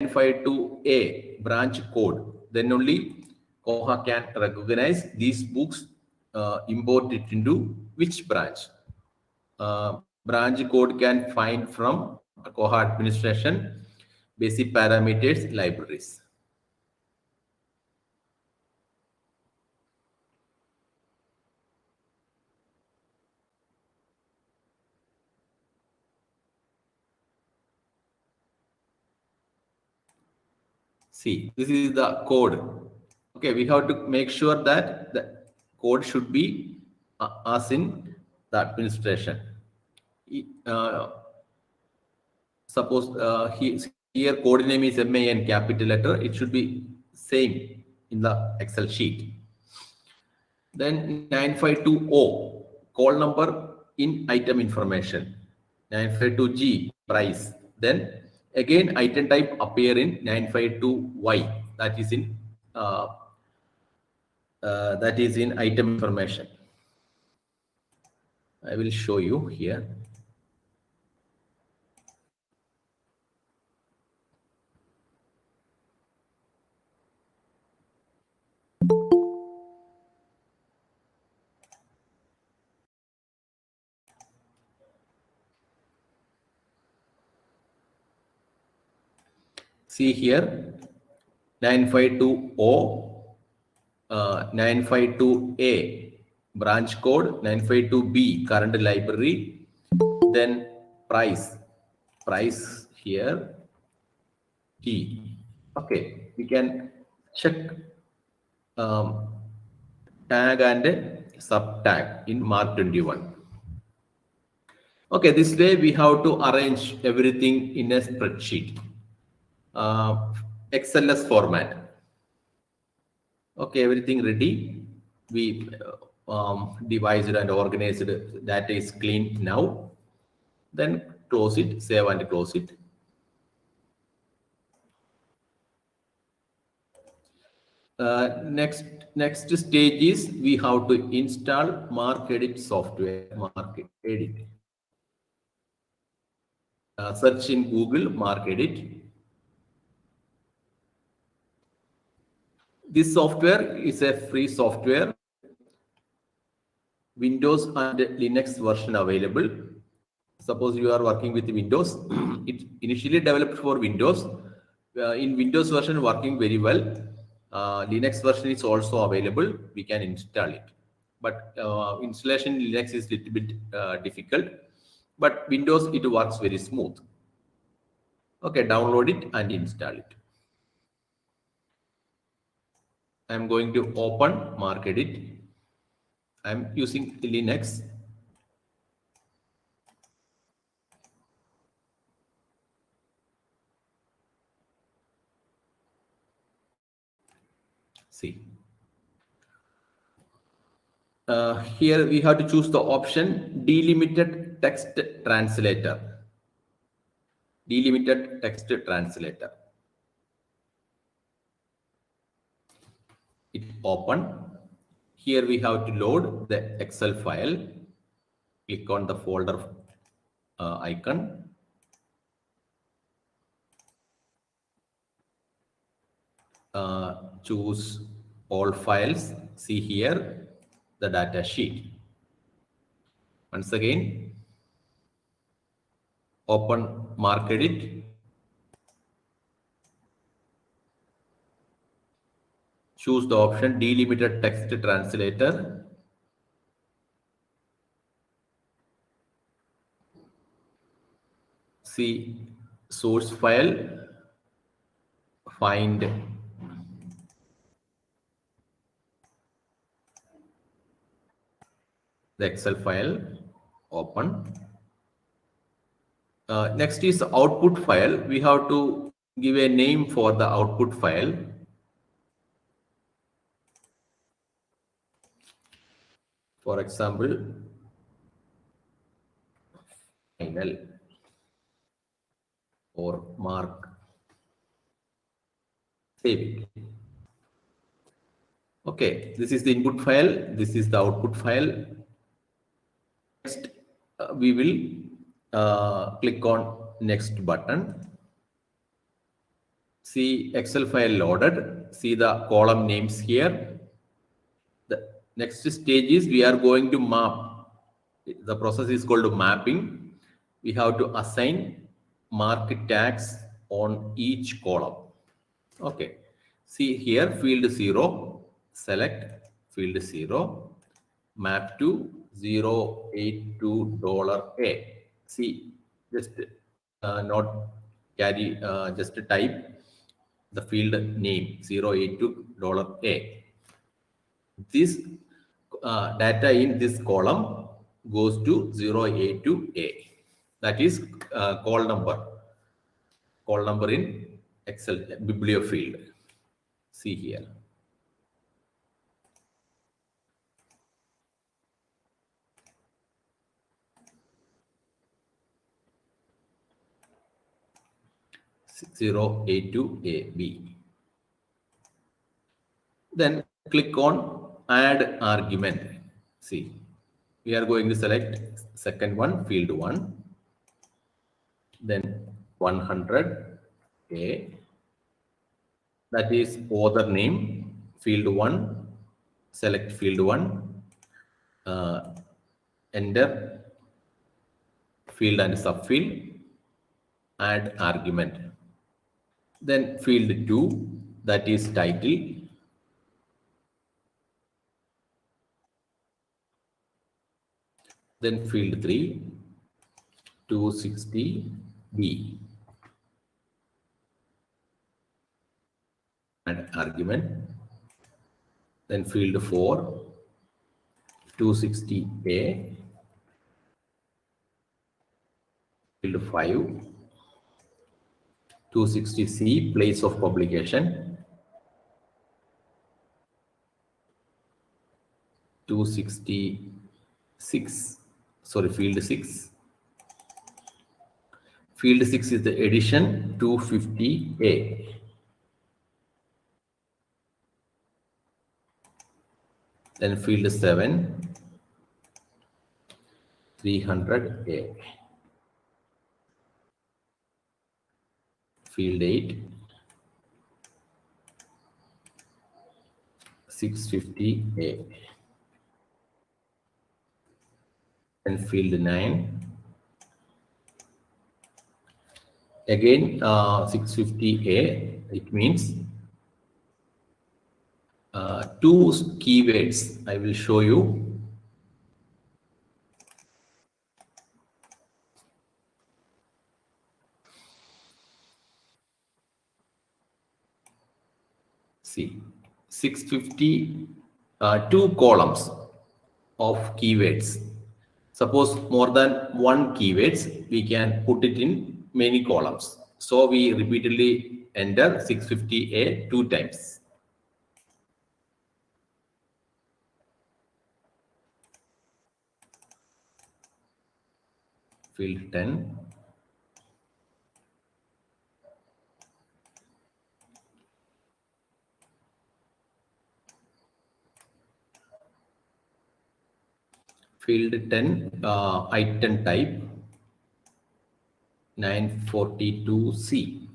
952A branch code, then only Koha can recognize these books, import it into which branch. Branch code can find from Koha administration, basic parameters, libraries. See, this is the code. Okay, we have to make sure that the code should be as in the administration. Uh, Suppose here code name is MAN capital letter, it should be same in the Excel sheet. Then 952O, call number in item information. 952G, price. Then again item type appear in 952Y, that is in item information. I will show you here. See here, 952O, 952A, branch code, 952B, current library, then price here, T. Okay, we can check tag and sub tag in Mark 21. Okay, this way we have to arrange everything in a spreadsheet. XLS format. Okay, everything ready. We devised and organized. Data is clean now. Then close it, save and close it. Next stage is we have to install Mark Edit software. Mark Edit. Search in Google Mark Edit. This software is a free software, Windows and Linux version available. Suppose you are working with Windows, it initially developed for Windows. In Windows version working very well. Linux version is also available. We can install it, but installation in Linux is a little bit difficult. But Windows it works very smooth. Okay, download it and install it. I'm going to open Mark Edit. I'm using Linux. See. Here we have to choose the option delimited text translator. Delimited text translator. It open. Here we have to load the Excel file. Click on the folder icon. Choose all files. See here the data sheet. Once again, open Mark Edit. Choose the option delimited text translator. See source file. Find the Excel file. Open. Next is the output file. We have to give a name for the output file. For example, final or Mark. Save it. Okay, this is the input file. This is the output file. Next, we will click on next button. See Excel file loaded. See the column names here. The next stage is we are going to map. The process is called mapping. We have to assign mark tags on each column. Okay. See here field 0, select field 0, map to $082 A. See, just not carry, just type the field name $082 A. This data in this column goes to 082A. That is call number in Excel biblio field. See here. $082AB. Then click on add argument. See, we are going to select second one, field 1, then 100A, that is author name, field 1, select field 1, enter field and subfield, add argument. Then field 2, that is title, then field 3, 260B, add argument, then field 4, 260A, field 5, 260C, place of publication, 266, sorry, field 6. Field 6 is the edition, 250A. Then field 7, 300A. Field 8, 650A. And field 9, again 650A. It means two keywords I will show you. See, 650, two columns of keywords. Suppose more than one keywords, we can put it in many columns. So we repeatedly enter 650A 2 times. Field 10. Field 10, item type 942C.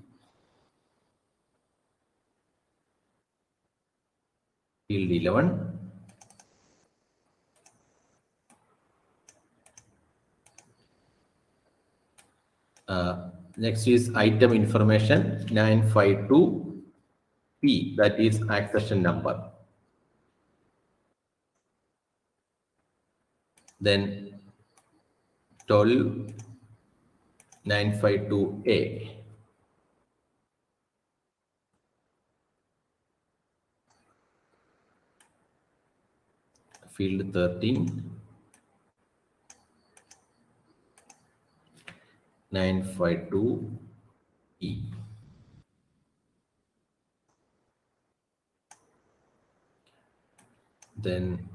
Field 11. Next is item information 952P, that is accession number. Then 12 952A. Field 13, 952E. Then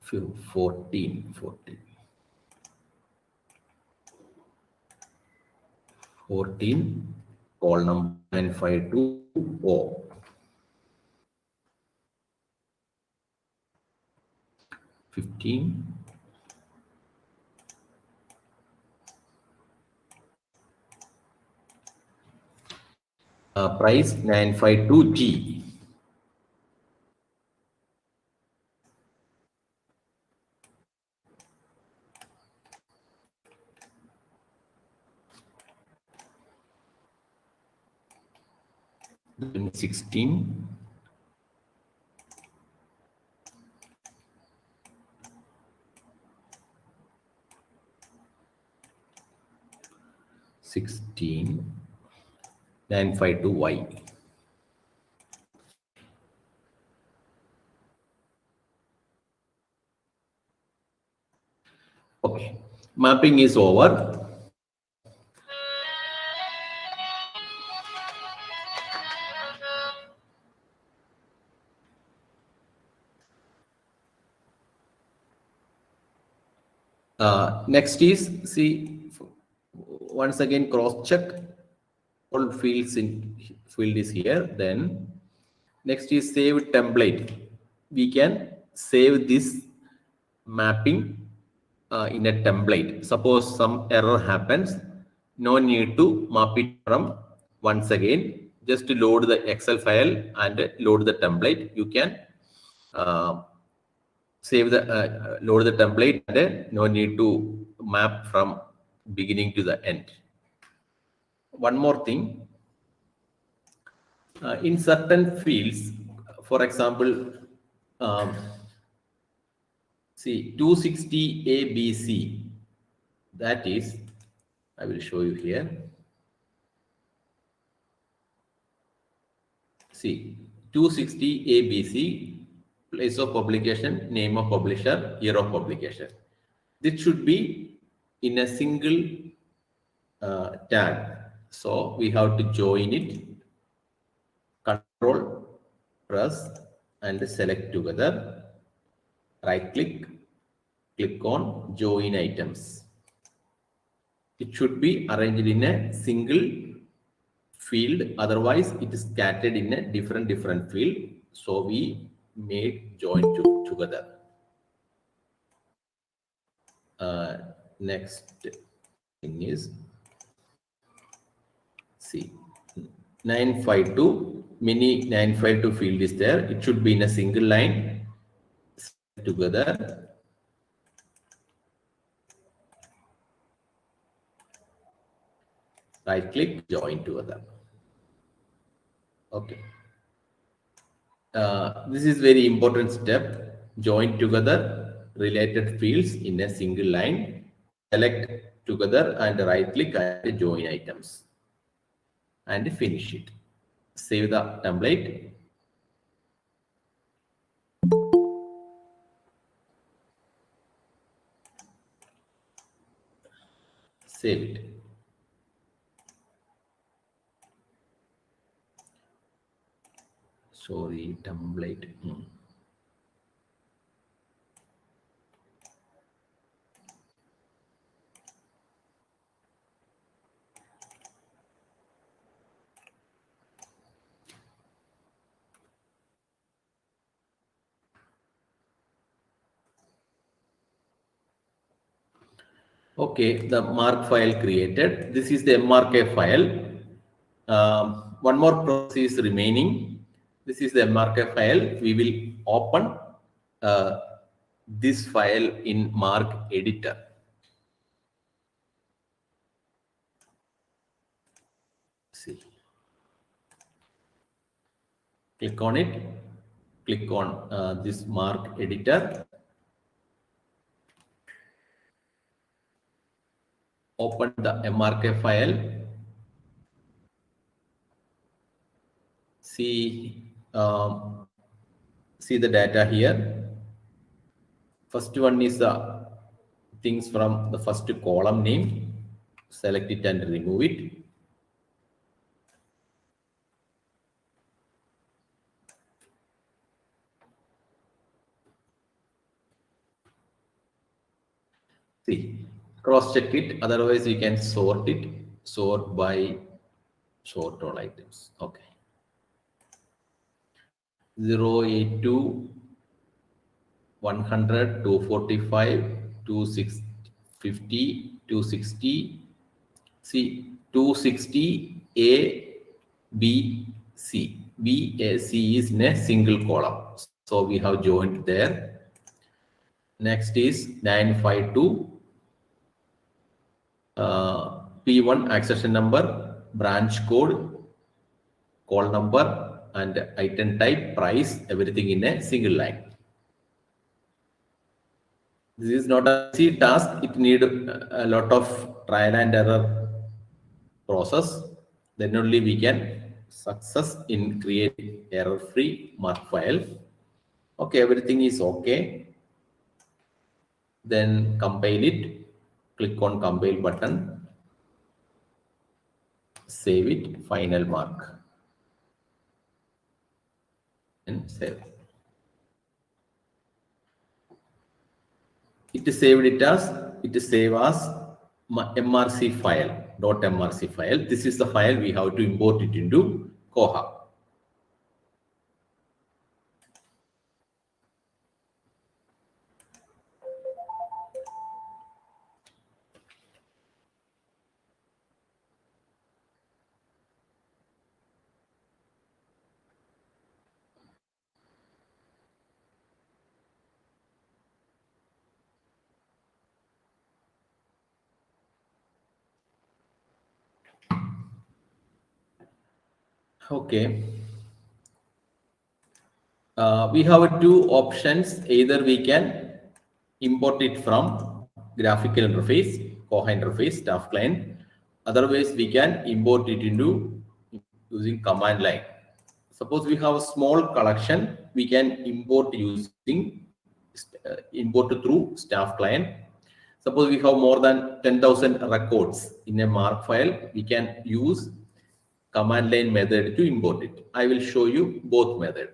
field 14, call number 952O. 15, price 952G. Then 16. 952Y. Okay, mapping is over. Next is, see, once again cross check all field is here. Then next is save template. We can save this mapping in a template. Suppose some error happens, no need to map it from once again. Just to load the Excel file and load the template. You can save the load the template and no need to map from beginning to the end. One more thing, in certain fields, for example, see 260 ABC, that is, I will show you here. See 260 ABC, place of publication, name of publisher, year of publication. This should be in a single tag. So we have to join it, control, press and select together, right click, click on join items. It should be arranged in a single field, otherwise it is scattered in a different field. So we made join together. Next thing is, see 952, mini 952 field is there. It should be in a single line together. Right click, join together. Okay. This is very important step. Join together related fields in a single line. Select together and right click and join items. And finish it. Save the template. Save it. Sorry, template. Okay, the mark file created. This is the MRK file. One more process is remaining. This is the MRK file. We will open this file in Mark editor. See. Click on it. Click on this Mark editor. Open the MRK file. See the data here. First one is the things from the first column name. Select it and remove it. See, cross check it. Otherwise, you can sort it. Sort by sort all items. Okay. 082, 100, 245, 250, 260. See, 260 A B, C. B, A, C is in a single column. So we have joined there. Next is 952 P1 accession number, branch code, call number, and item type, price, everything in a single line. This is not a easy task. It needs a lot of trial and error process. Then only we can success in creating error-free mark file. Okay, everything is okay. Then compile it. Click on compile button. Save it. Final mark and save. It is saved it is saved as MRC file, .mrc file. This is the file we have to import it into Koha. Okay. We have two options. Either we can import it from graphical interface, Koha interface, staff client. Otherwise, we can import it into using command line. Suppose we have a small collection, we can import using import through staff client. Suppose we have more than 10,000 records in a mark file, we can use command line method to import it. I will show you both methods.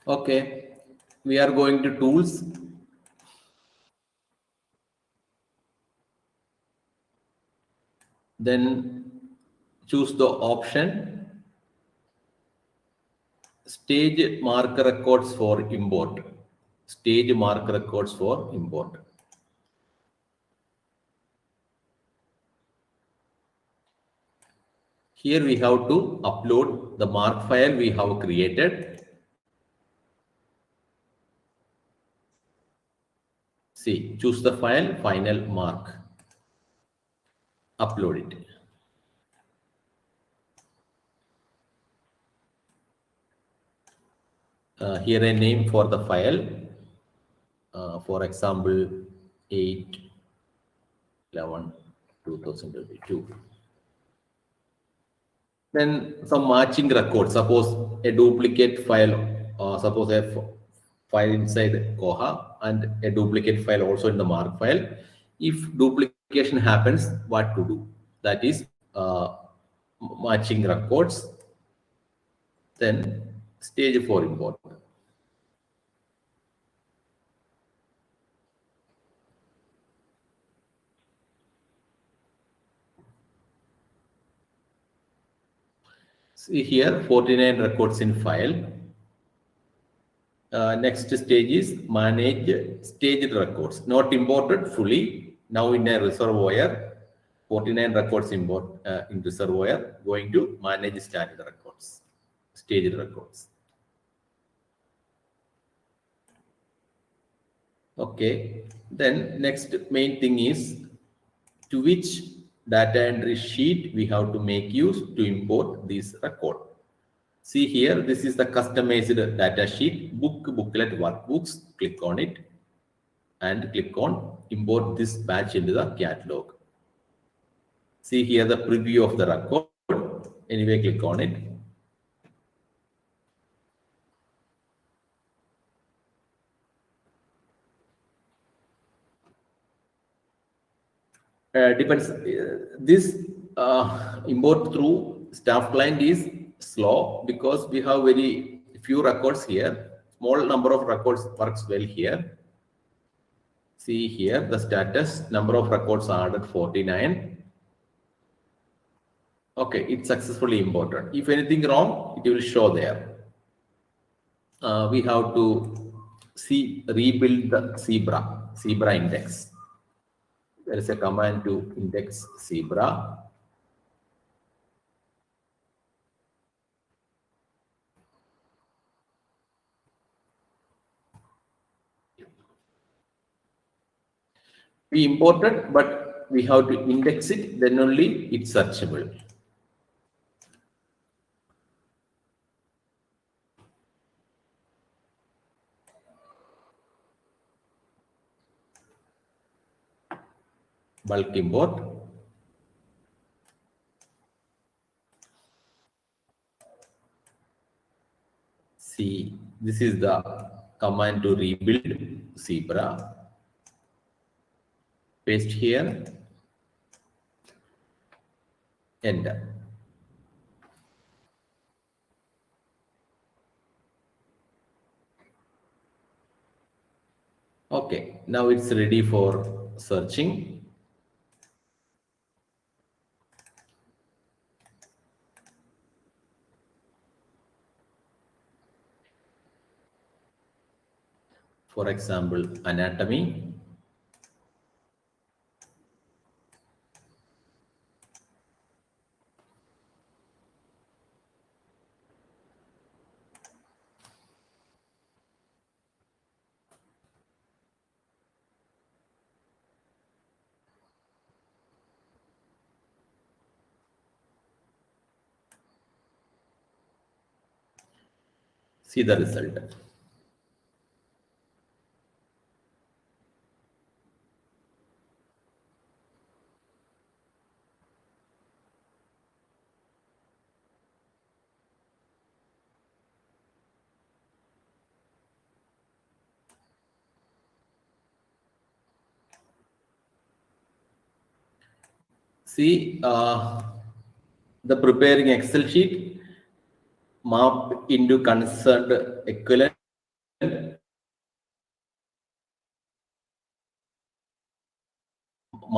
Okay, we are going to tools. Then choose the option stage mark records for import. Stage mark records for import. Here we have to upload the mark file we have created. See, choose the file, final mark. Upload it. Here a name for the file. For example, 8/11/2022. Then some matching records. Suppose a duplicate file, suppose file inside Koha and a duplicate file also in the mark file. If duplication happens, what to do? That is matching records. Then stage 4 import. See here 49 records in file. Next stage is manage staged records, not imported fully. Now in a reservoir, 49 records import in reservoir, going to manage standard records, staged records. Okay, then next main thing is to which data entry sheet we have to make use to import this record. See here, this is the customized data sheet, booklet, workbooks. Click on it and click on import this batch into the catalog. See here the preview of the record. Anyway, click on it. Depends. This import through staff client is slow because we have very few records here. Small number of records works well here. See here the status number of records are added 49. Okay, it's successfully imported. If anything wrong, it will show there. We have to rebuild the zebra index. There is a command to index zebra. We imported, but we have to index it, then only it's searchable. Bulk import. See, this is the command to rebuild zebra. Paste here. Enter. Okay, now it's ready for searching. For example, anatomy. See the result. See the preparing Excel sheet map into concerned equivalent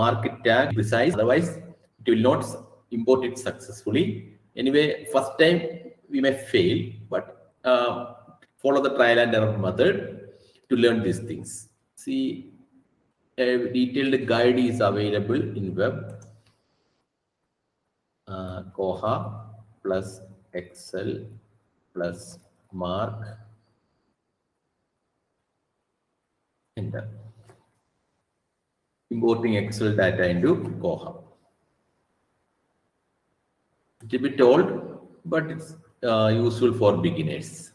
mark tag precise, otherwise it will not import it successfully. Anyway, first time we may fail, but follow the trial and error method to learn these things. See, a detailed guide is available in web. Koha plus Excel plus mark, enter. Importing Excel data into Koha. It's a bit old, but it's useful for beginners.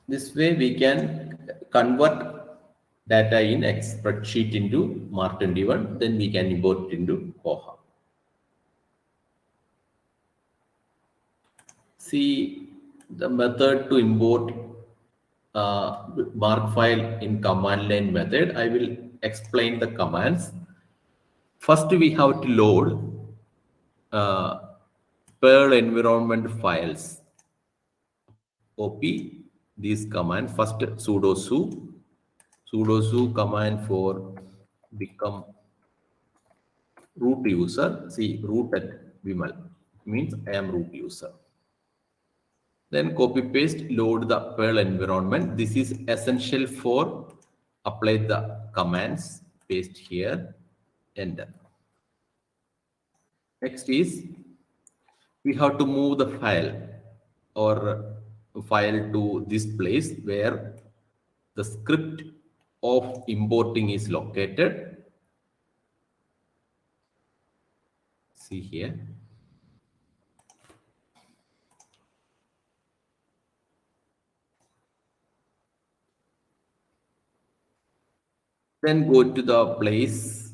This way we can convert data in spreadsheet into Mark 21, then we can import it into Koha. See the method to import mark file in command line method. I will explain the commands. First, we have to load Perl environment files. Copy this command. First, sudo command for become root user. See, root at Vimal means I am root user. Then copy paste, load the Perl environment. This is essential for apply the commands. Paste here, enter. Next is we have to move the file or file to this place where the script of importing is located. See here. Then go to the place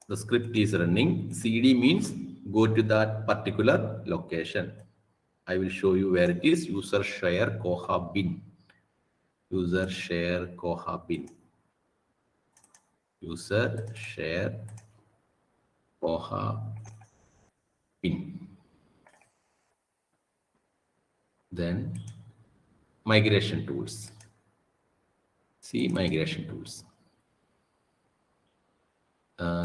the script is running. CD means go to that particular location. I will show you where it is. User share Koha bin. User share Koha bin. User share Koha bin. Then migration tools. See migration tools.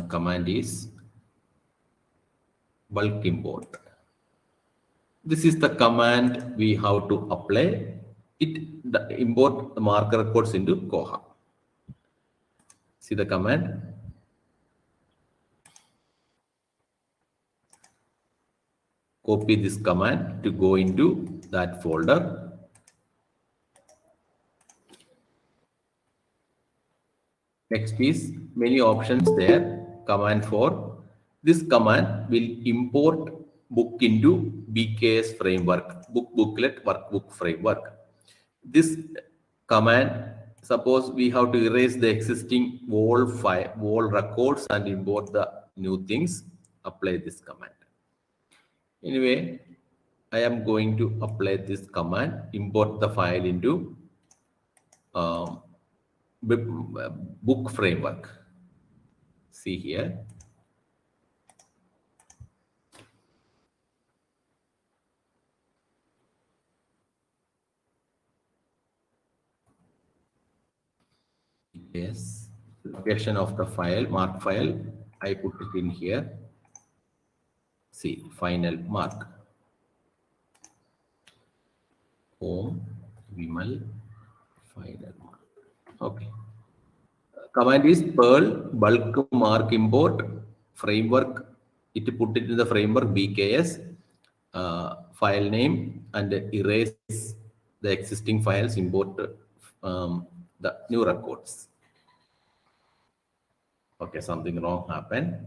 Command is bulk import. This is the command we have to apply. Import the marker records into Koha. See the command. Copy this command to go into that folder. Next is many options there. Command for this command will import book into BKS framework, booklet, workbook framework. This command, suppose we have to erase the existing wall records and import the new things, apply this command. Anyway, I am going to apply this command, import the file into book framework. See here. Yes, location of the file, mark file, I put it in here. See, final mark. Home, Vimal, final mark. Okay. Command is Perl bulk mark import framework. It put it in the framework BKS file name and erase the existing files, import the new records. Okay, something wrong happened.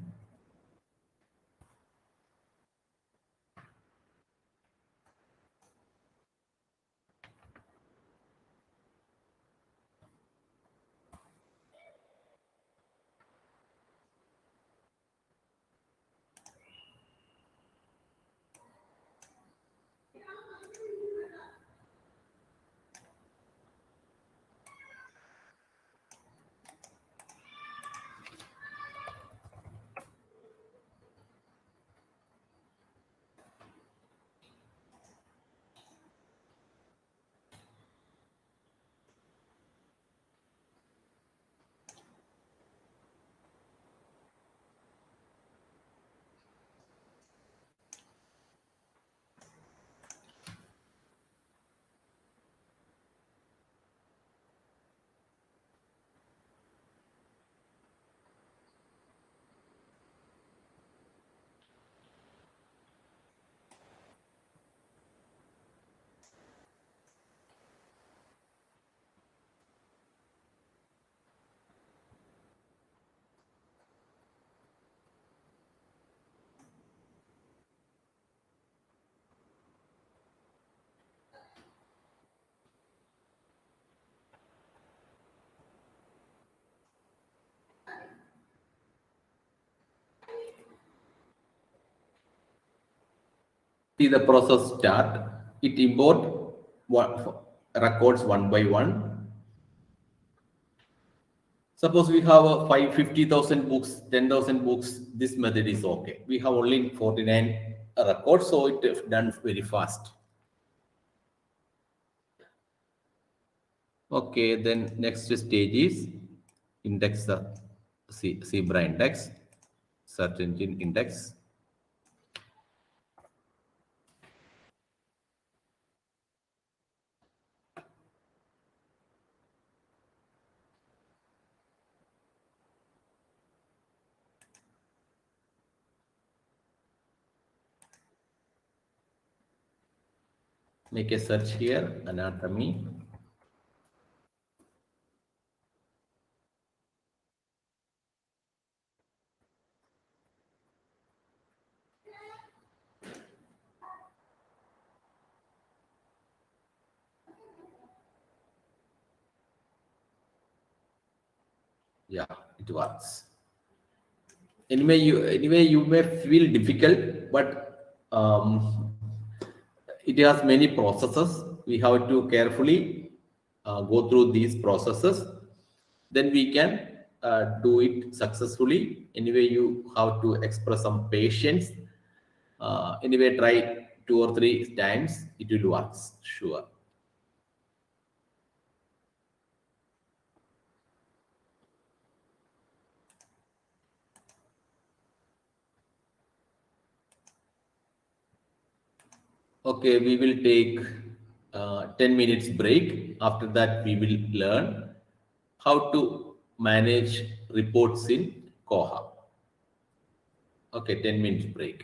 See the process start. It import records one by one. Suppose we have a 50,000 books, 10,000 books. This method is okay. We have only 49 records, so it is done very fast. Okay, then next stage is index the zebra index, search engine index. Make a search here, anatomy. Yeah, it works. Anyway you may feel difficult, but it has many processes. We have to carefully go through these processes, then we can do it successfully. Anyway, you have to express some patience. Anyway, try 2 or 3 times, it will work, sure. Okay, we will take 10 minutes break. After that, we will learn how to manage reports in Koha. Okay, 10 minutes break.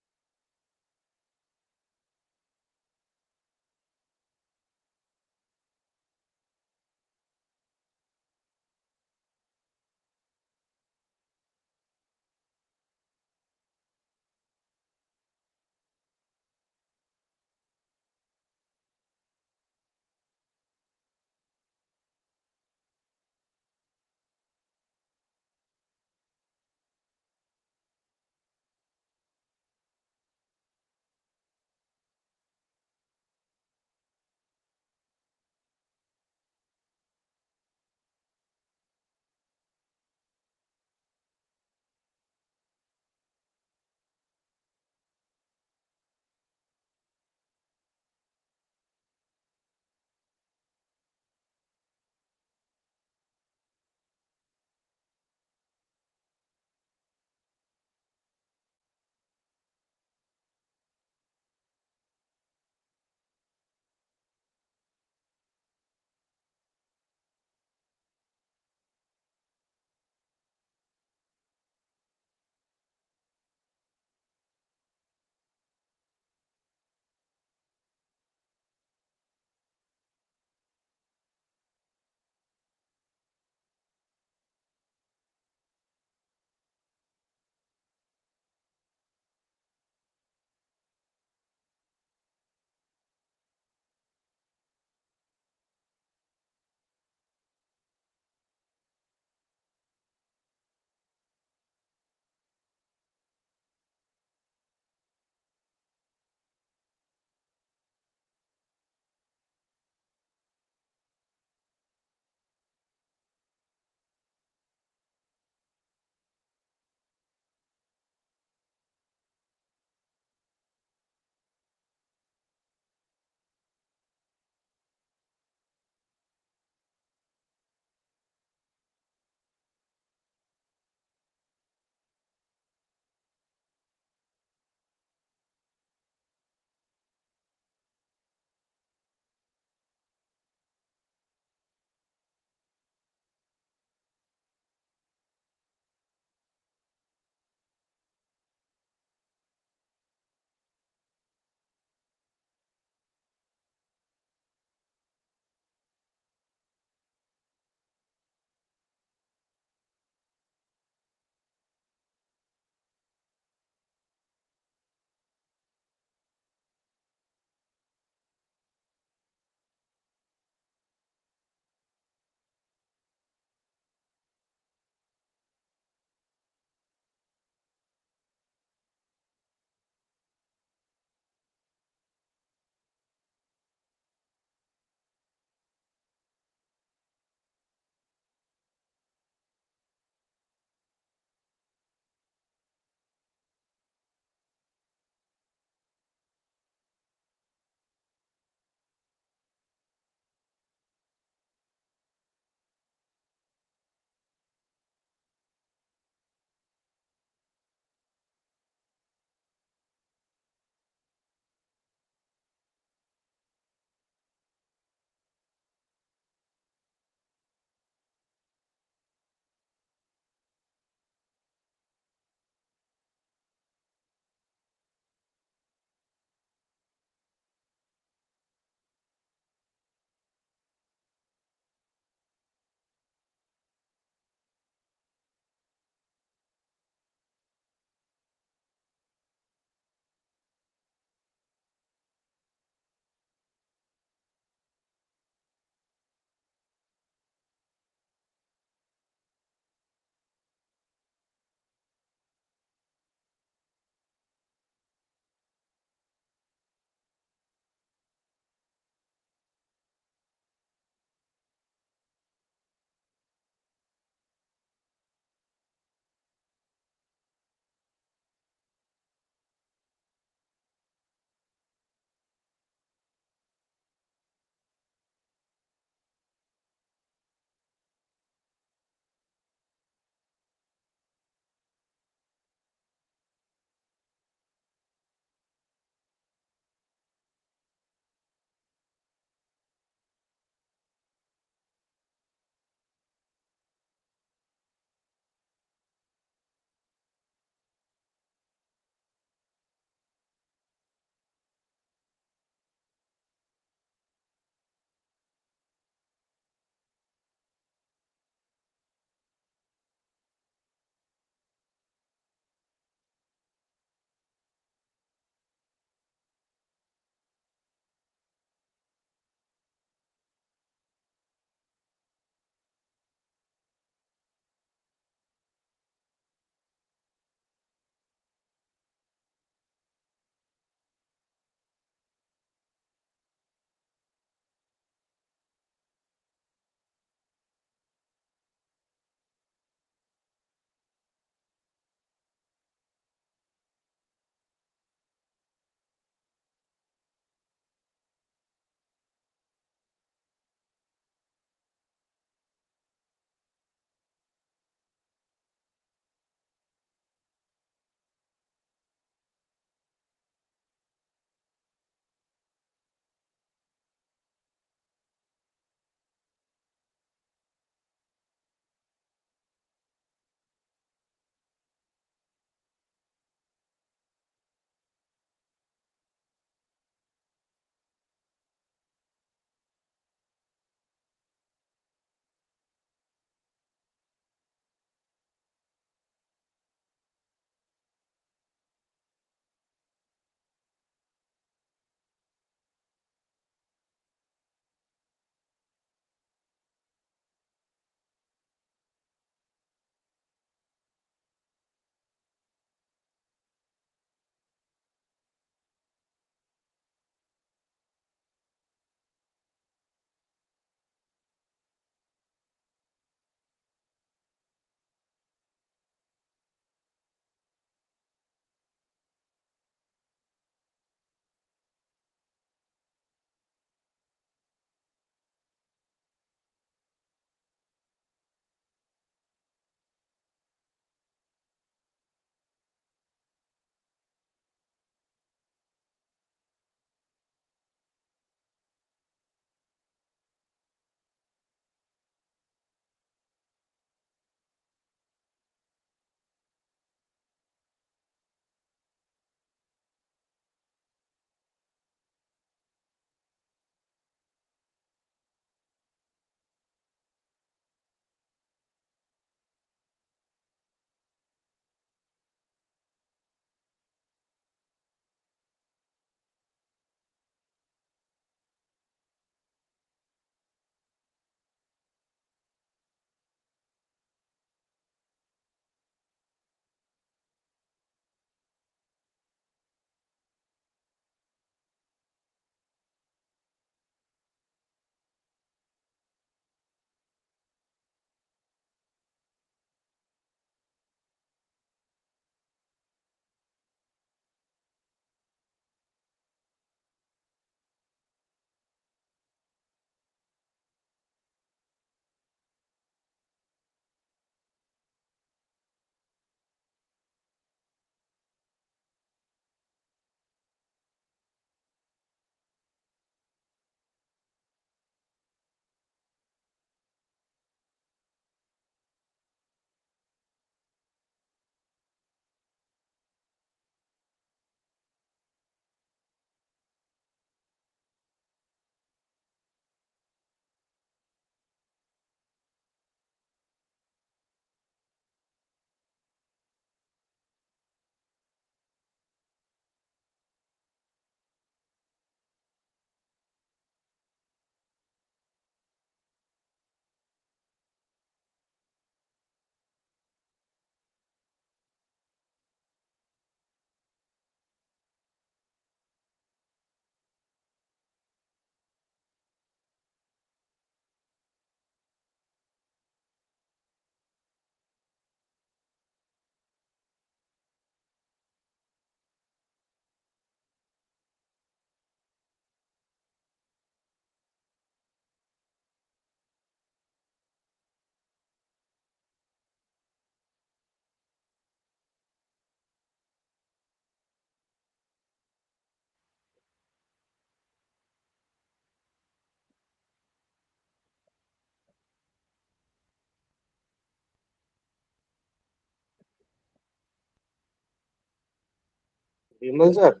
Vimal sir,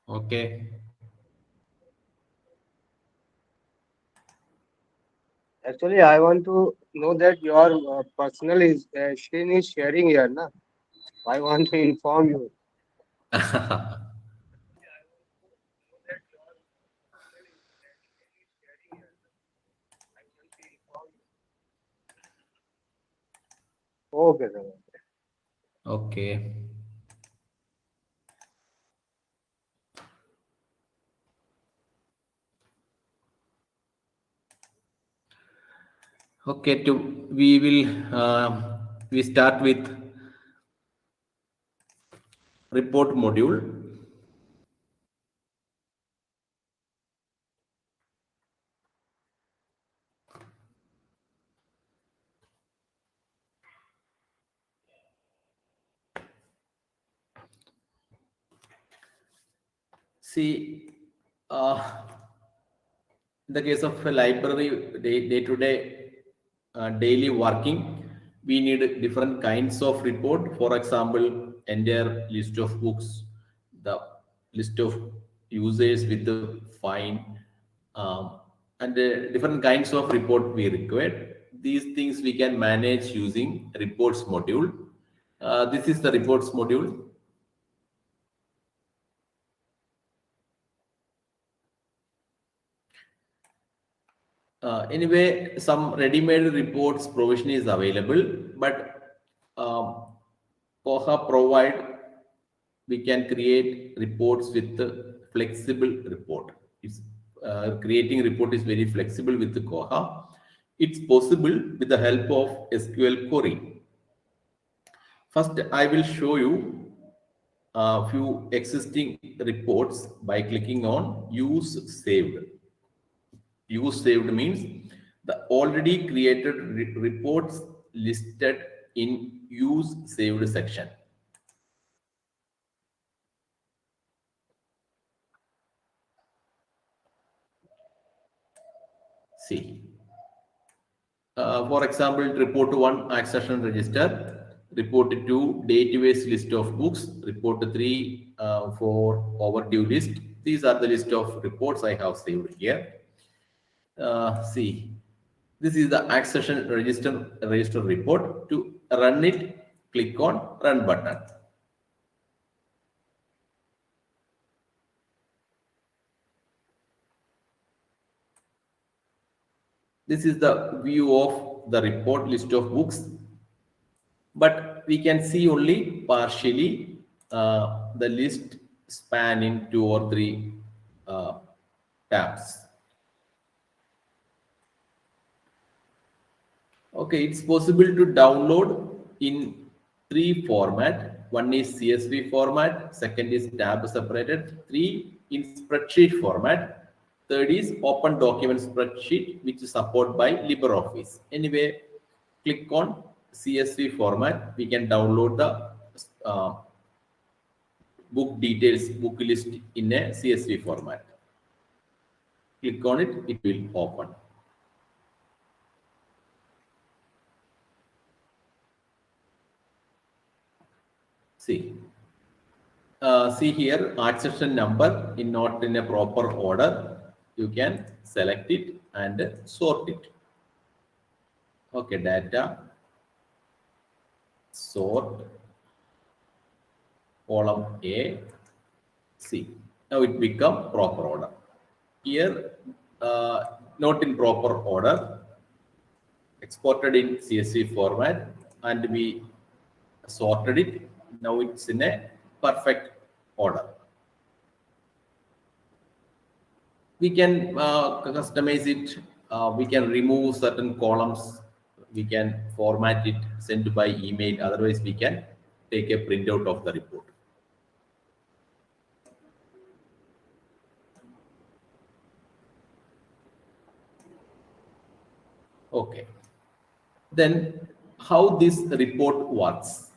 Okay. actually, I want to know that your personal is screen is sharing here, na? I want to inform you. Okay, sir. Okay. Okay. We start with report module. See, in the case of a library to day daily working, we need different kinds of report. For example, entire list of books, the list of users with the fine, and different kinds of report we require. These things we can manage using reports module. This is the reports module. Anyway, some ready-made reports provision is available, but Koha provide we can create reports with the flexible report. It's creating report is very flexible with the Koha. It's possible with the help of SQL query. First, I will show you a few existing reports by clicking on Use Saved. Use saved means the already created reports listed in use saved section. See, for example, report 1 accession register, report 2 database list of books, report 3 for overdue list. These are the list of reports I have saved here. See, this is the accession register report. To run it, click on run button. This is the view of the report list of books, but we can see only partially the list span in 2 or 3 uh, tabs. Okay, it's possible to download in 3 format. One is CSV format, second is tab separated, 3 in spreadsheet format, third is open document spreadsheet, which is supported by LibreOffice. Anyway, click on CSV format. We can download the uh, book details, book list in a CSV format. Click on it, it will open. See, see here, accession number in not in a proper order. You can select it and sort it. Okay, data, sort, column A, C. Now it become proper order. Here, not in proper order, exported in CSV format, and we sorted it. Now it's in a perfect order. We can customize it. We can remove certain columns. We can format it, send by email. Otherwise, we can take a printout of the report. Okay. Then how this report works?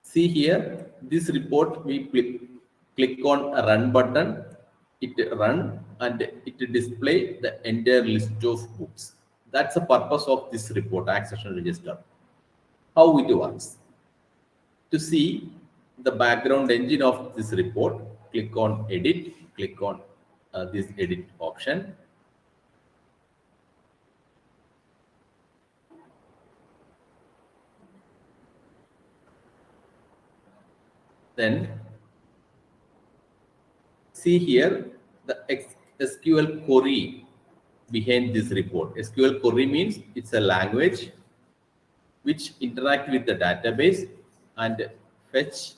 See here, this report we click on a run button, it run and it display the entire list of books. That's the purpose of this report, accession register. How it works. To see the background engine of this report, click on edit, click on this edit option. Then see here the SQL query behind this report. SQL query means it's a language which interact with the database and fetch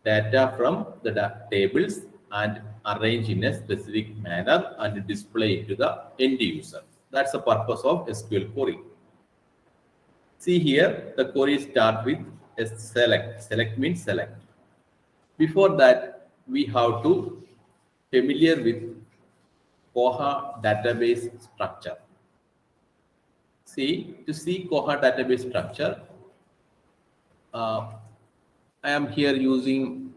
data from the tables and arrange in a specific manner and display it to the end user. That's the purpose of SQL query. See here, the query start with a select. Select means select. Before that, we have to familiar with Koha database structure. See, to see Koha database structure, I am here using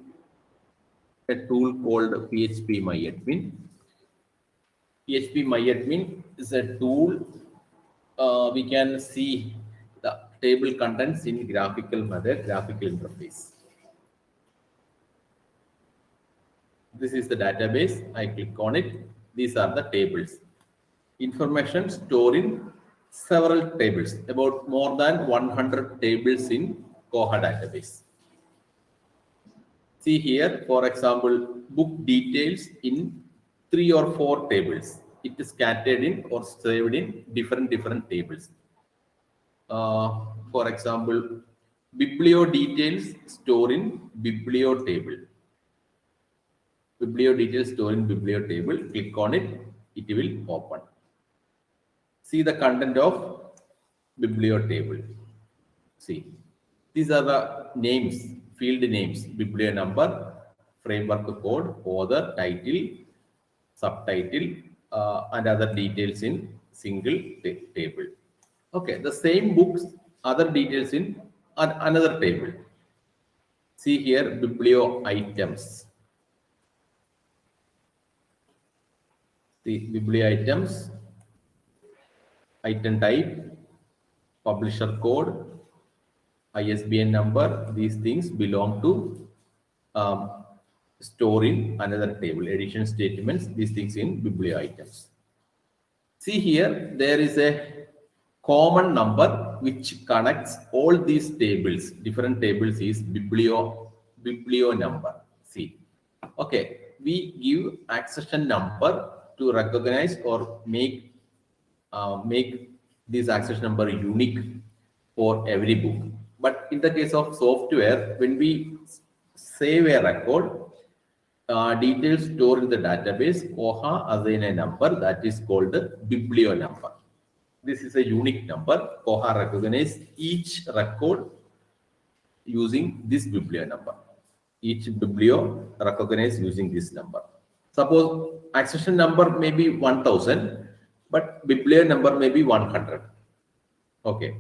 a tool called PHP PHP is a tool. We can see the table contents in graphical method, graphical interface. This is the database. I click on it. These are the tables. Information stored in several tables, about more than 100 tables in Koha database. See here, for example, book details in 3 or 4 tables. It is scattered in or saved in different tables. For example, biblio details store in biblio table. Biblio details store in biblio table. Click on it, it will open. See the content of biblio table. See, these are the names, field names, biblio number, framework code, author, title, subtitle, and other details in single table. Okay, the same books, other details in another table. See here, biblio items. The biblio items, item type, publisher code, ISBN number. These things belong to store in another table. Edition statements, these things in biblio items. See here, there is a common number which connects all these tables. Different tables is biblio number. See, okay, we give accession number to recognize or make this accession number unique for every book. But in the case of software, when we save a record, details stored in the database, Koha assign a number that is called the biblio number. This is a unique number. Koha recognizes each record using this biblio number. Each biblio recognizes using this number. Suppose accession number may be 1000, but biblio number may be 100. Okay.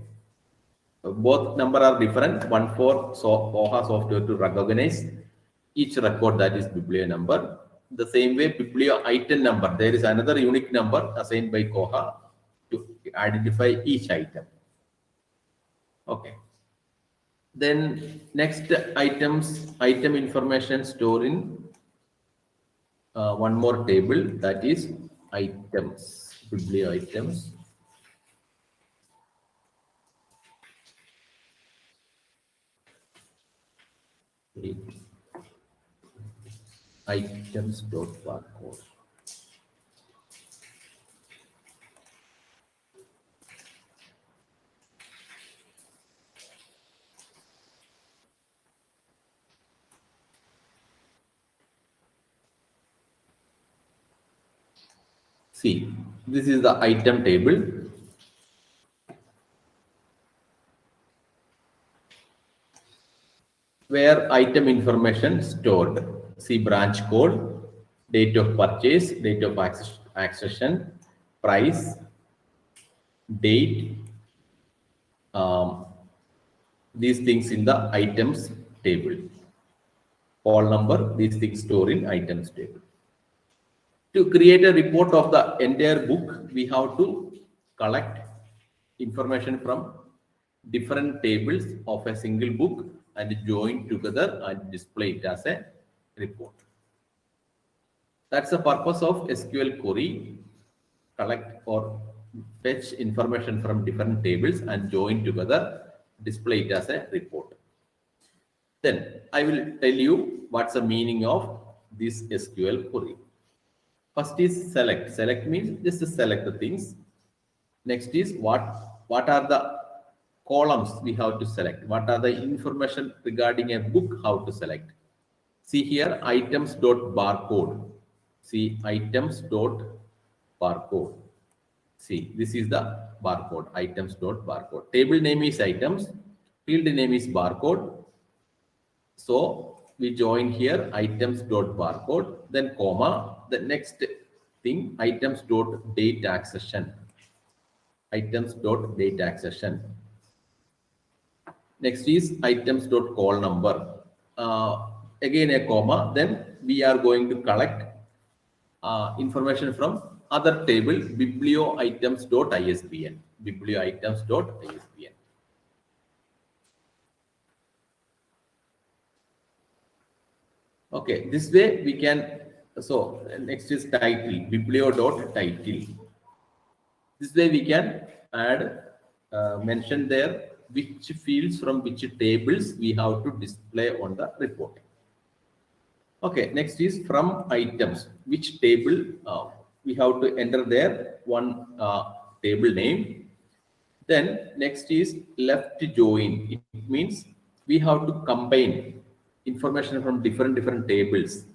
Both number are different. One for Koha software to recognize each record that is biblio number. The same way, biblio item number, there is another unique number assigned by Koha to identify each item. Okay. Then next item information stored in one more table, that is items, biblio items. Items.barcode. See, this is the item table. Where item information stored. See branch code, date of purchase, date of accession, price, date, these things in the items table. Call number, these things stored in items table. To create a report of the entire book, we have to collect information from different tables of a single book and join together and display it as a report. That's the purpose of SQL query: collect or fetch information from different tables and join together, display it as a report. Then I will tell you what's the meaning of this SQL query. First is select. Select means just to select the things. Next is what are the columns we have to select? What are the information regarding a book, how to select? See here, items dot barcode. See items dot barcode. See, this is the barcode, items dot barcode. Table name is items, field name is barcode. So we join here items dot barcode, then comma, the next thing items dot date accession. Items dot date accession. Next is items dot call number. Again a comma, then we are going to collect information from other table, biblio items dot ISBN. Biblio items dot ISBN. Okay, this way we can, so next is title, biblio dot title. This way we can add, mention there which fields from which tables we have to display on the report. Okay, next is from items, which table we have to enter there one table name. Then next is left join. It means we have to combine information from different tables.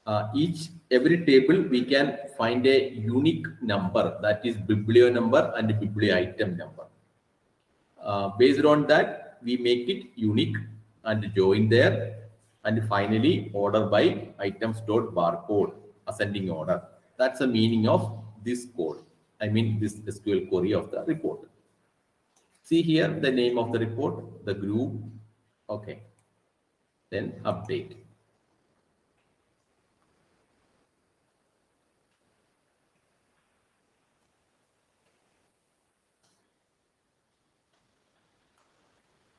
Every table we can find a unique number, that is biblio number and biblio item number. Based on that, we make it unique and join there. And finally, order by items dot barcode, ascending order. That's the meaning of this code. I mean this SQL query of the report. See here the name of the report, the group. Okay. Then update.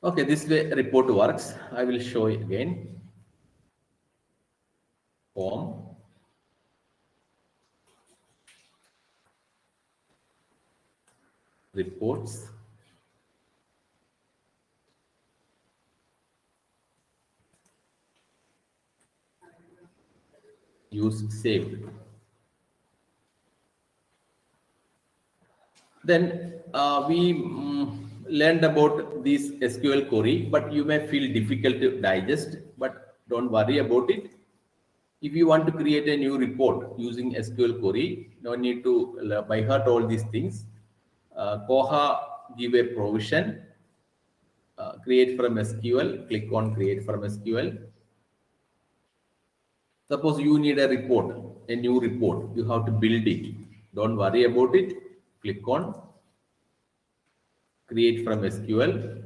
Okay, this way report works. I will show it again. Form. Reports. Use saved. Then we learned about this SQL query, but you may feel difficult to digest, but don't worry about it. If you want to create a new report using SQL query, no need to by heart all these things. Koha give a provision, create from SQL, click on create from SQL. Suppose you need a report, a new report, you have to build it. Don't worry about it. Click on create from SQL.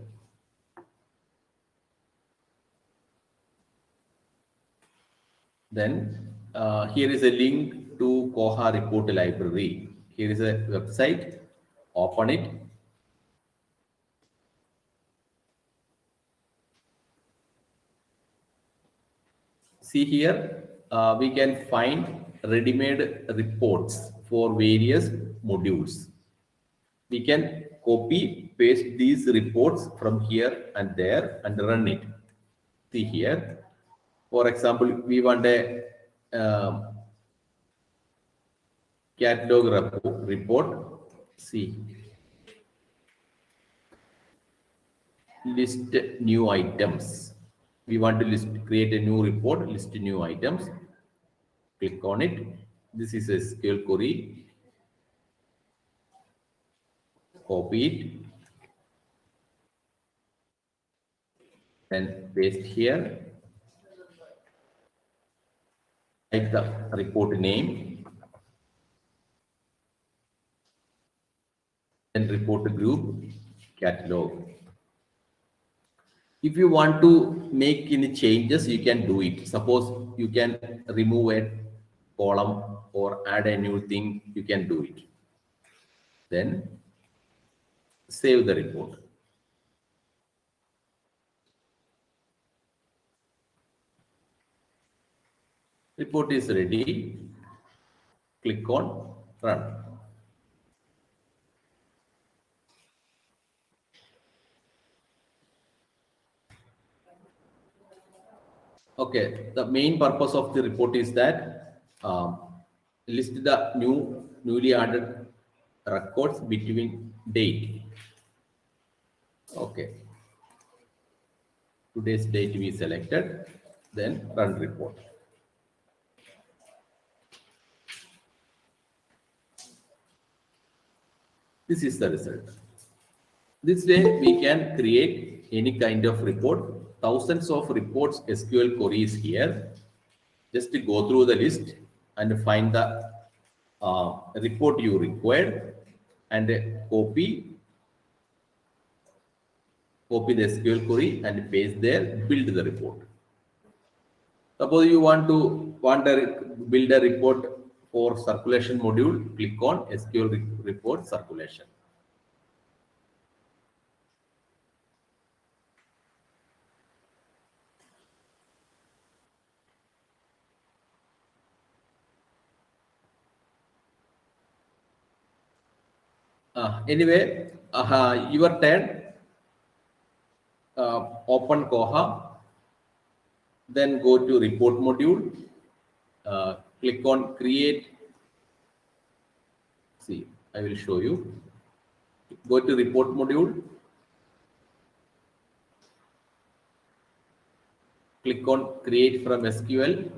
Then here is a link to Koha report library. Here is a website. Open it. See here, we can find ready-made reports for various modules. We can copy, paste these reports from here and there and run it. See here, for example, we want a catalog report. See, list new items. We want to create a new report, list new items. Click on it. This is a SQL query. Copy it and paste here. Type the report name and report group catalog. If you want to make any changes, you can do it. Suppose you can remove a column or add a new thing, you can do it. Then save the report. Report is ready. Click on run. Okay, the main purpose of the report is that list the newly added records between date. Okay, today's date we selected, then run report. This is the result. This way we can create any kind of report. Thousands of reports SQL queries here. Just to go through the list and find the report you required and copy the SQL query and paste there, build the report. Suppose you build a report for circulation module, click on SQL report circulation. Anyway, your turn. Open Koha, then go to report module, click on create. See, I will show you. Go to report module, click on create from SQL.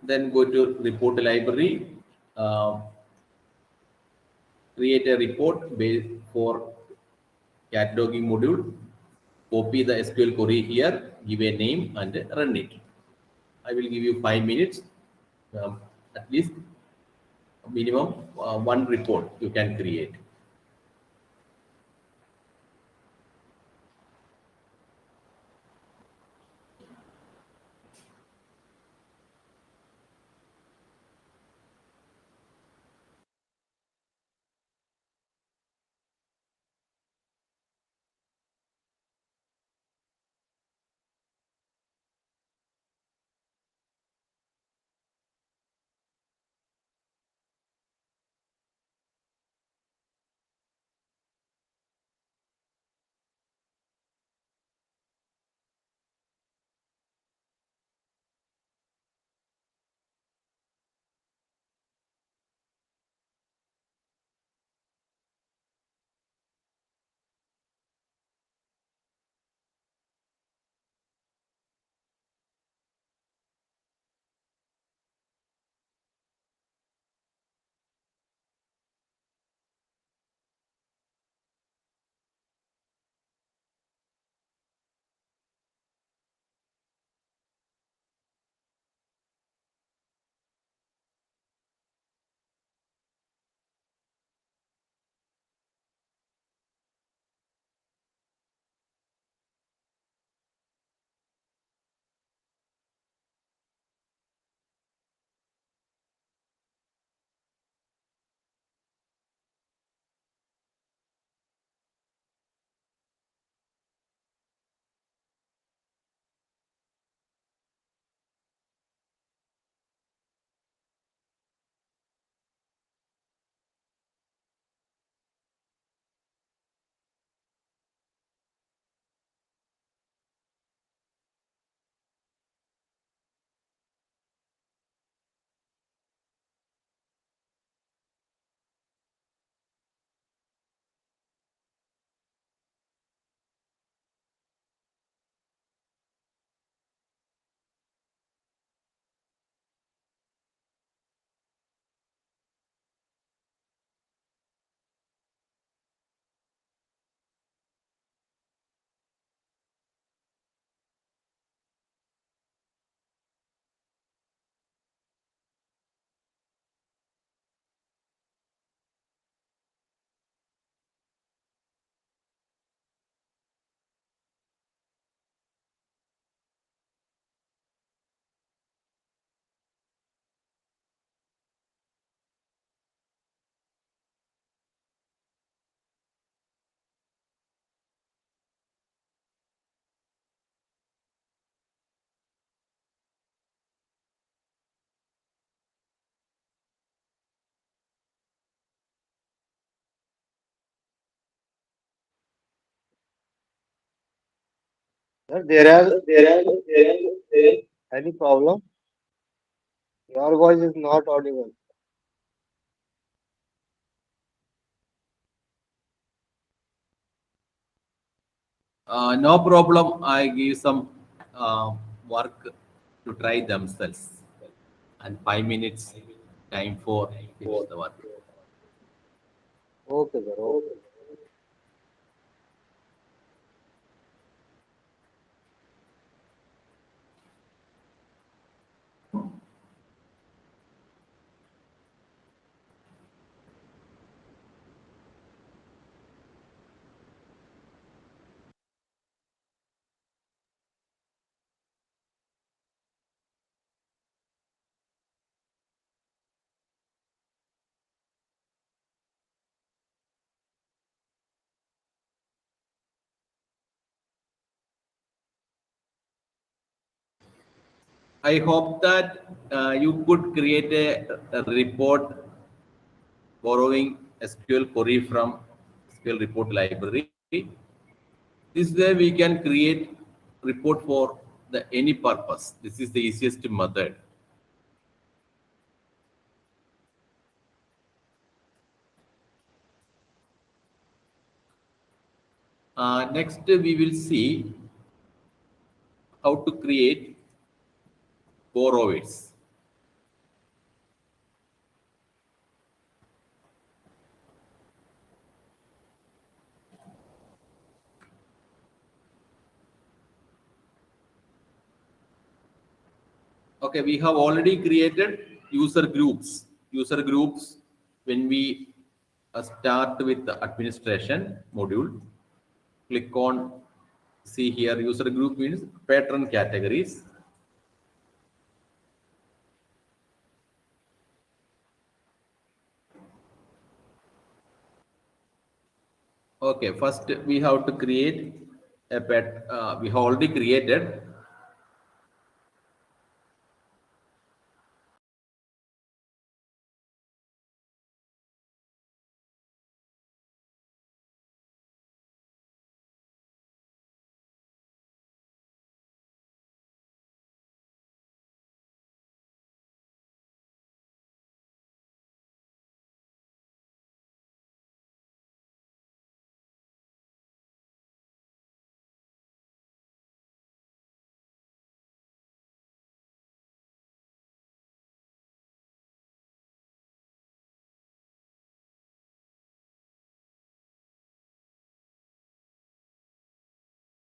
Then go to report library, create a report based for cataloging module, copy the SQL query here, give a name and run it. I will give you 5 minutes, at least minimum one report you can create. Sir, there are any problem? Your voice is not audible. No problem. I give some work to try themselves, and 5 minutes time for finish the work. Okay, sir. Okay. I hope that you could create a report borrowing SQL query from SQL report library. This way we can create report for the any purpose. This is the easiest method. Next, we will see how to create borrowers. Okay, we have already created user groups. User groups, when we start with the administration module, click on, see here, user group means patron categories. Okay, first we have to create a pet. We have already created.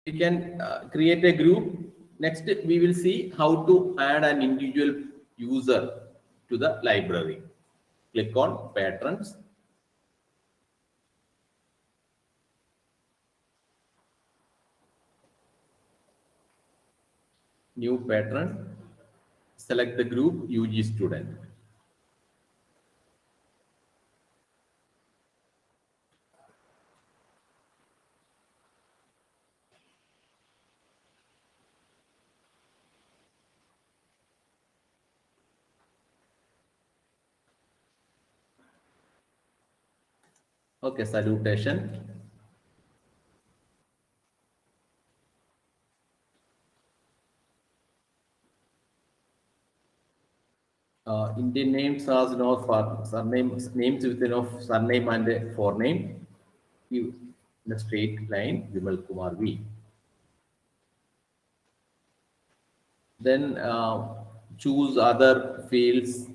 We can create a group. Next, we will see how to add an individual user to the library. Click on patrons. New patron. Select the group UG student. Okay, salutation. Indian names has no surname, names with no surname and a forename. You in a straight line, Vimal Kumar V. Then choose other fields.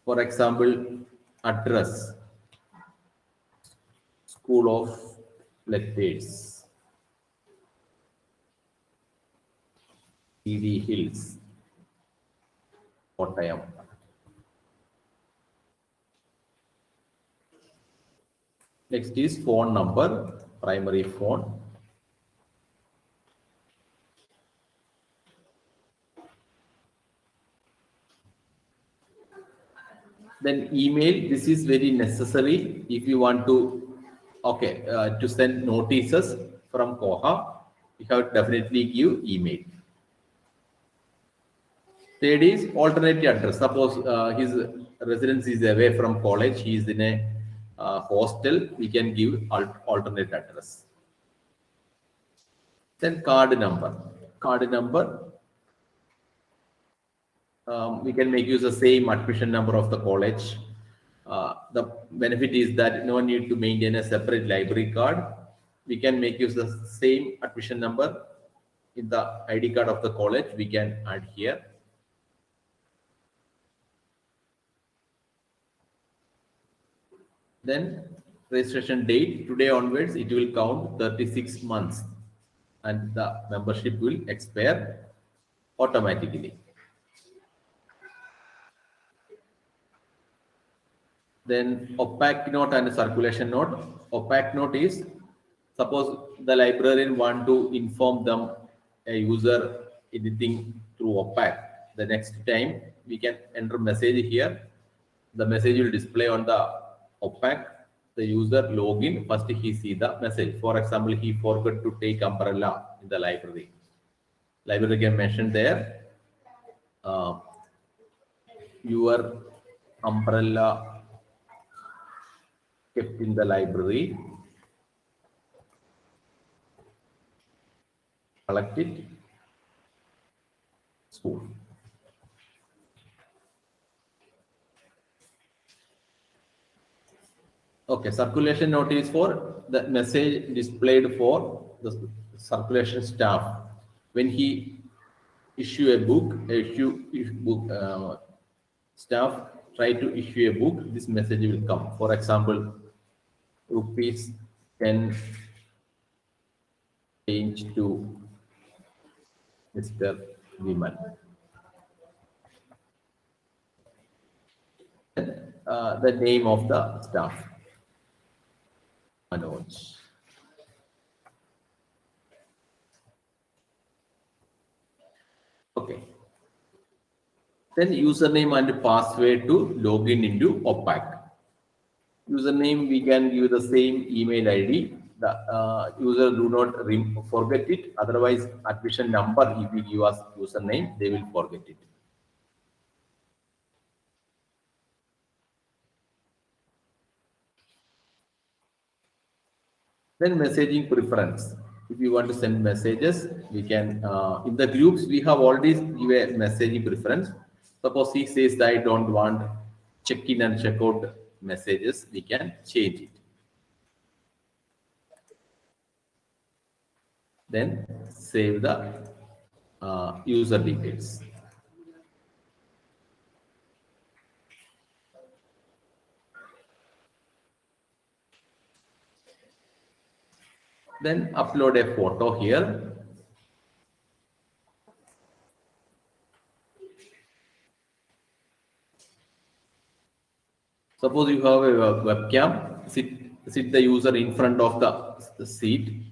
For example, address, School of Letters, CD Hills, Kottayam. Next is phone number, primary phone. Then email, this is very necessary if you want to, okay, to send notices from Koha, you have to definitely give email. Third is alternate address. Suppose his residence is away from college, he is in a hostel, we can give alternate address. Then card number. Card number, we can make use of the same admission number of the college. The benefit is that no need to maintain a separate library card. We can make use of the same admission number in the ID card of the college. We can add here. Then registration date, today onwards, it will count 36 months and the membership will expire automatically. Then opaque note and circulation note. Opaque note is, suppose the librarian want to inform them, a user, anything through opaque. The next time we can enter message here. The message will display on the opaque. The user login, first he see the message. For example, he forgot to take umbrella in the library. Library can mention there, your umbrella kept in the library, collect it, school. Okay, circulation notice for the message displayed for the circulation staff. When he issue a book, staff try to issue a book, this message will come. For example, rupees 10 change to Mr. Vimal. The name of the staff, Manoj. Okay. Then username and password to log in into opaque. Username, we can give the same email ID. The user do not forget it. Otherwise, admission number, if we give us username, they will forget it. Then messaging preference. If you want to send messages, we can, in the groups, we have already give a messaging preference. Suppose he says that I don't want check-in and check-out messages, we can change it. Then save the user details. Then upload a photo here. Suppose you have a webcam, sit the user in front of the seat,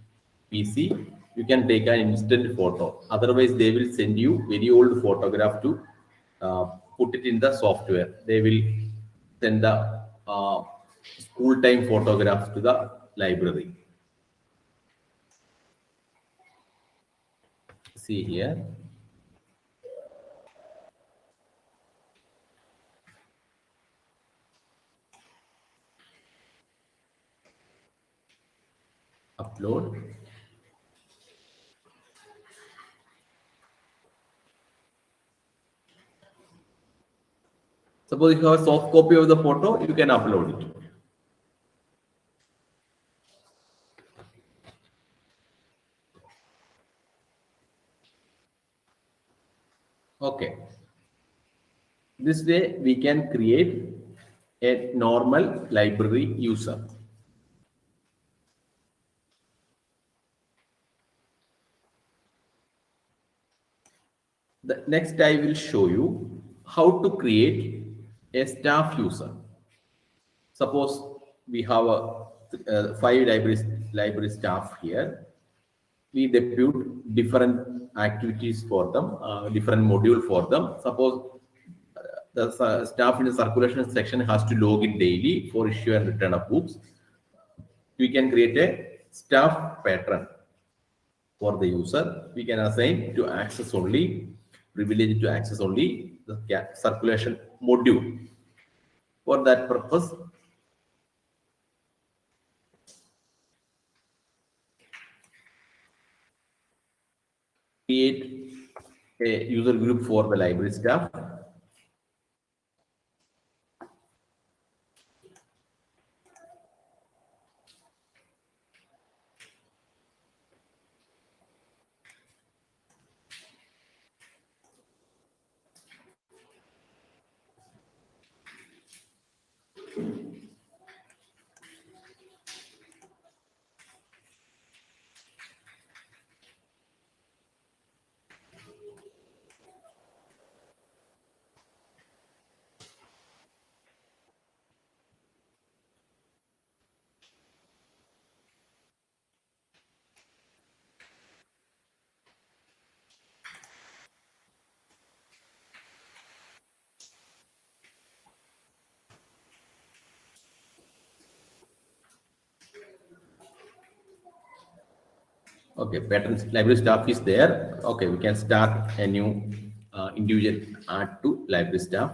PC, you can take an instant photo. Otherwise, they will send you very old photograph to put it in the software. They will send the school time photographs to the library. See here. Upload. Suppose you have a soft copy of the photo, you can upload it. Okay. This way we can create a normal library user. The next I will show you how to create a staff user. Suppose we have 5 library staff here. We depute different activities for them, different module for them. Suppose the staff in the circulation section has to log in daily for issue and return of books. We can create a staff pattern for the user. We can assign to access only, privilege to access only the circulation module. For that purpose, create a user group for the library staff. Okay, patterns library staff is there. Okay, we can start a new individual add to library staff.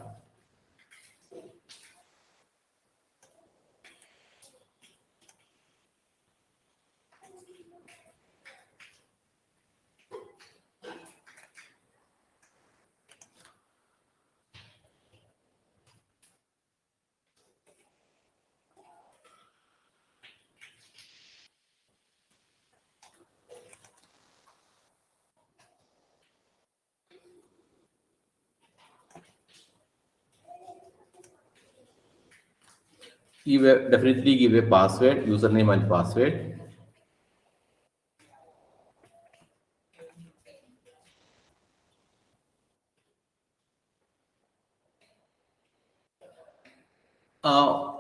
Definitely give a password, username and password.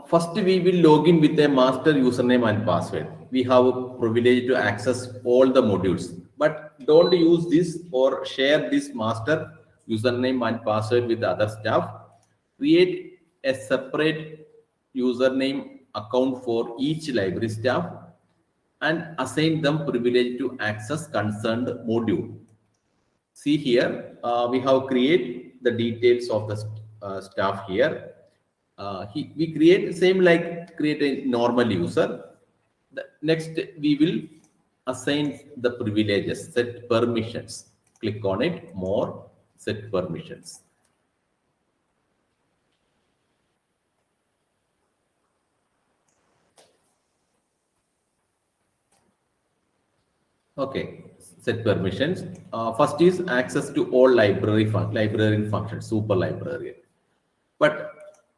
First, we will log in with a master username and password. We have a privilege to access all the modules, but don't use this or share this master username and password with the other staff. Create a separate username account for each library staff and assign them privilege to access concerned module. See here, we have created the details of the staff here. We create same like create a normal user. Next, we will assign the privileges, set permissions. Click on it, more, set permissions. Okay, set permissions. First is access to all library functions, super library. But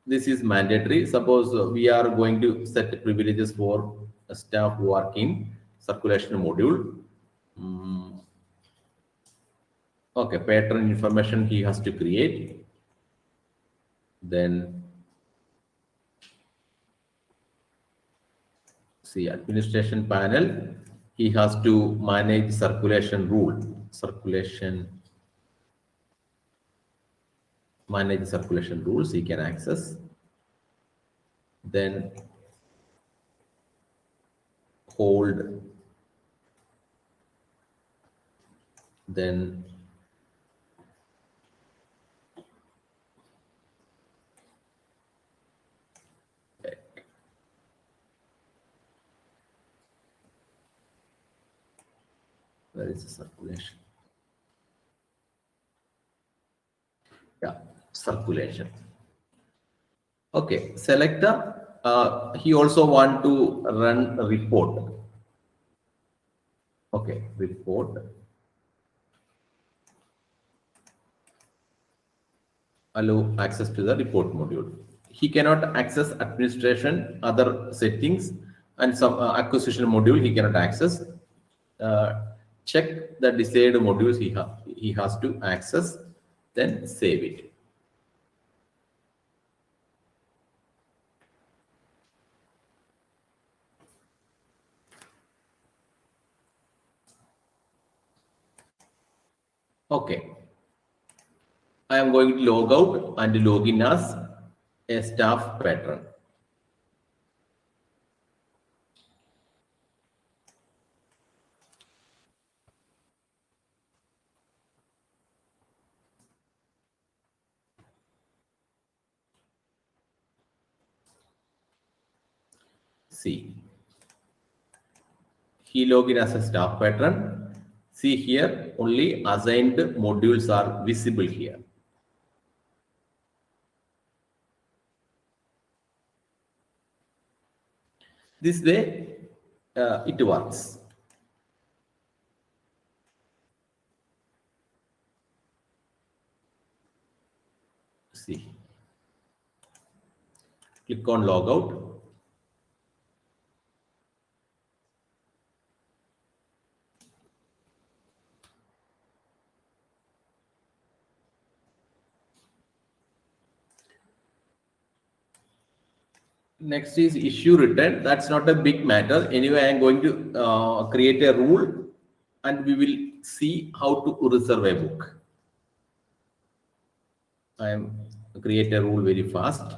this is mandatory. Suppose we are going to set privileges for staff who are in circulation module. Okay, pattern information he has to create. Then see administration panel. He has to manage circulation rule. Manage circulation rules he can access. Then hold. Then where is the circulation? Yeah, circulation. Okay, selector. He also want to run a report. Okay, report. Allow access to the report module. He cannot access administration, other settings, and some acquisition module he cannot access. Check the desired modules he has to access, then save it. Okay. I am going to log out and log in as a staff patron. See, he log in as a staff patron. See here, only assigned modules are visible here. This way, it works. See, click on logout. Next is issue return. That's not a big matter. Anyway, I am going to create a rule and we will see how to reserve a book. I am create a rule very fast.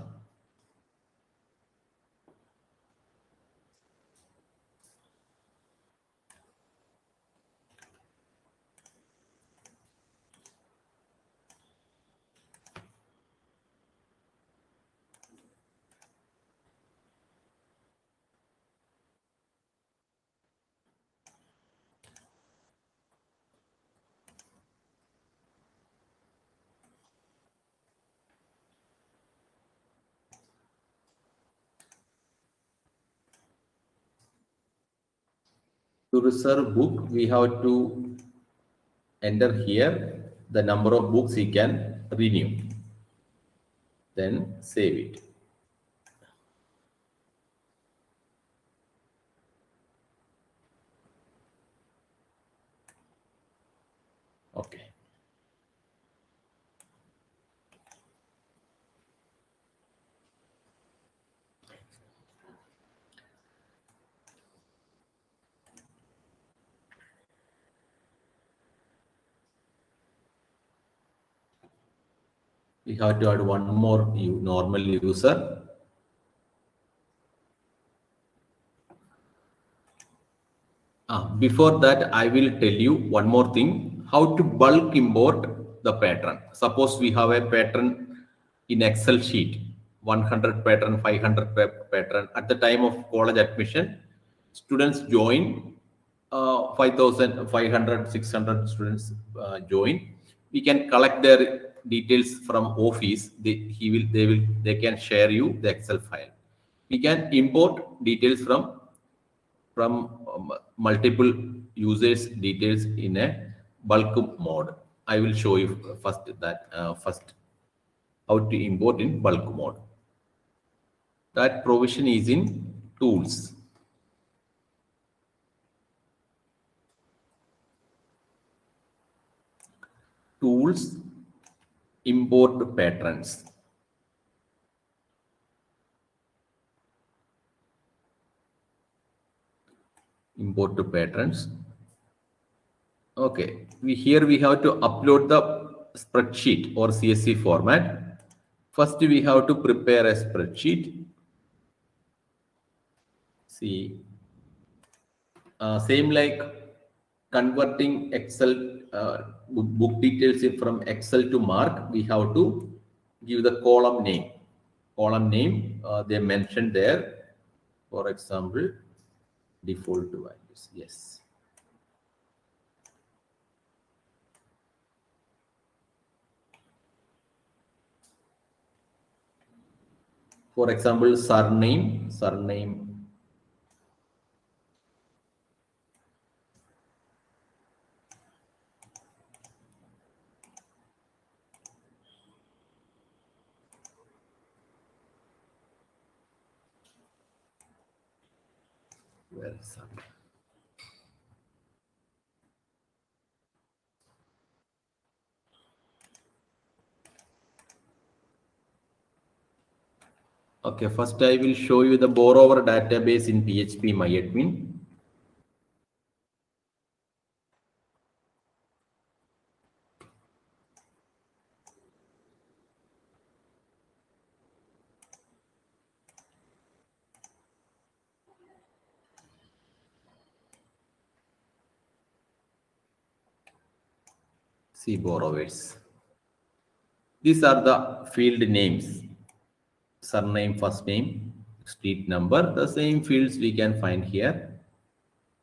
To reserve book, we have to enter here the number of books he can renew. Then save it. Okay. We have to add one more normal user. Before that, I will tell you one more thing, how to bulk import the pattern. Suppose we have a pattern in Excel sheet, 100 pattern, 500 pattern. At the time of college admission, students join, 5,500, 600 students join. We can collect their details from office. They can share you the Excel file. We can import details from multiple users details in a bulk mode. I will show you first how to import in bulk mode. That provision is in tools. Tools, import patterns. Import to patterns. Okay, here we have to upload the spreadsheet or CSV format. First, we have to prepare a spreadsheet. See, same like converting Excel book details from Excel to Mark, we have to give the column name. Column name they mentioned there. For example, default values. Yes. For example, surname. Where is surname? Okay, first I will show you the borrower database in PHP MyAdmin. See borrowers. These are the field names. Surname, first name, street number. The same fields we can find here.